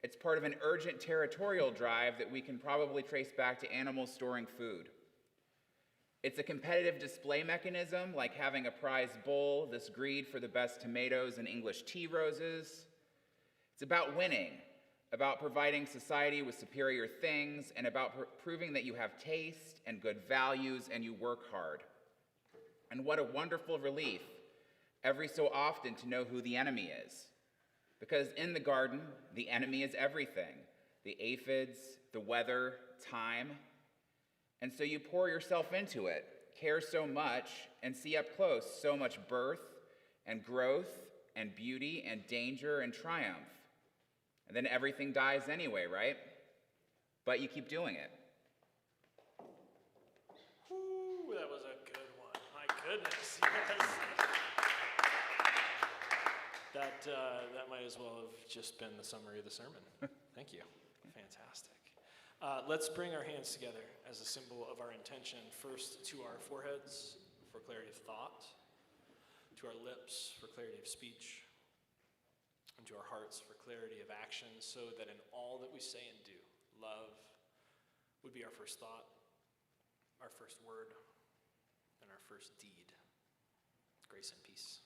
It's part of an urgent territorial drive that we can probably trace back to animals storing food. It's a competitive display mechanism, like having a prize bull, this greed for the best tomatoes and English tea roses. It's about winning, about providing society with superior things, and about proving that you have taste and good values and you work hard. And what a wonderful relief every so often to know who the enemy is. Because in the garden, the enemy is everything: the aphids, the weather, time. And so you pour yourself into it, care so much, and see up close so much birth and growth and beauty and danger and triumph. And then everything dies anyway, right? But you keep doing it. Ooh, that was a good one. My goodness, yes. That might as well have just been the summary of the sermon. Thank you. Fantastic. Let's bring our hands together as a symbol of our intention, first to our foreheads for clarity of thought, to our lips for clarity of speech, and to our hearts for clarity of action, so that in all that we say and do, love would be our first thought, our first word, and our first deed. Grace and peace.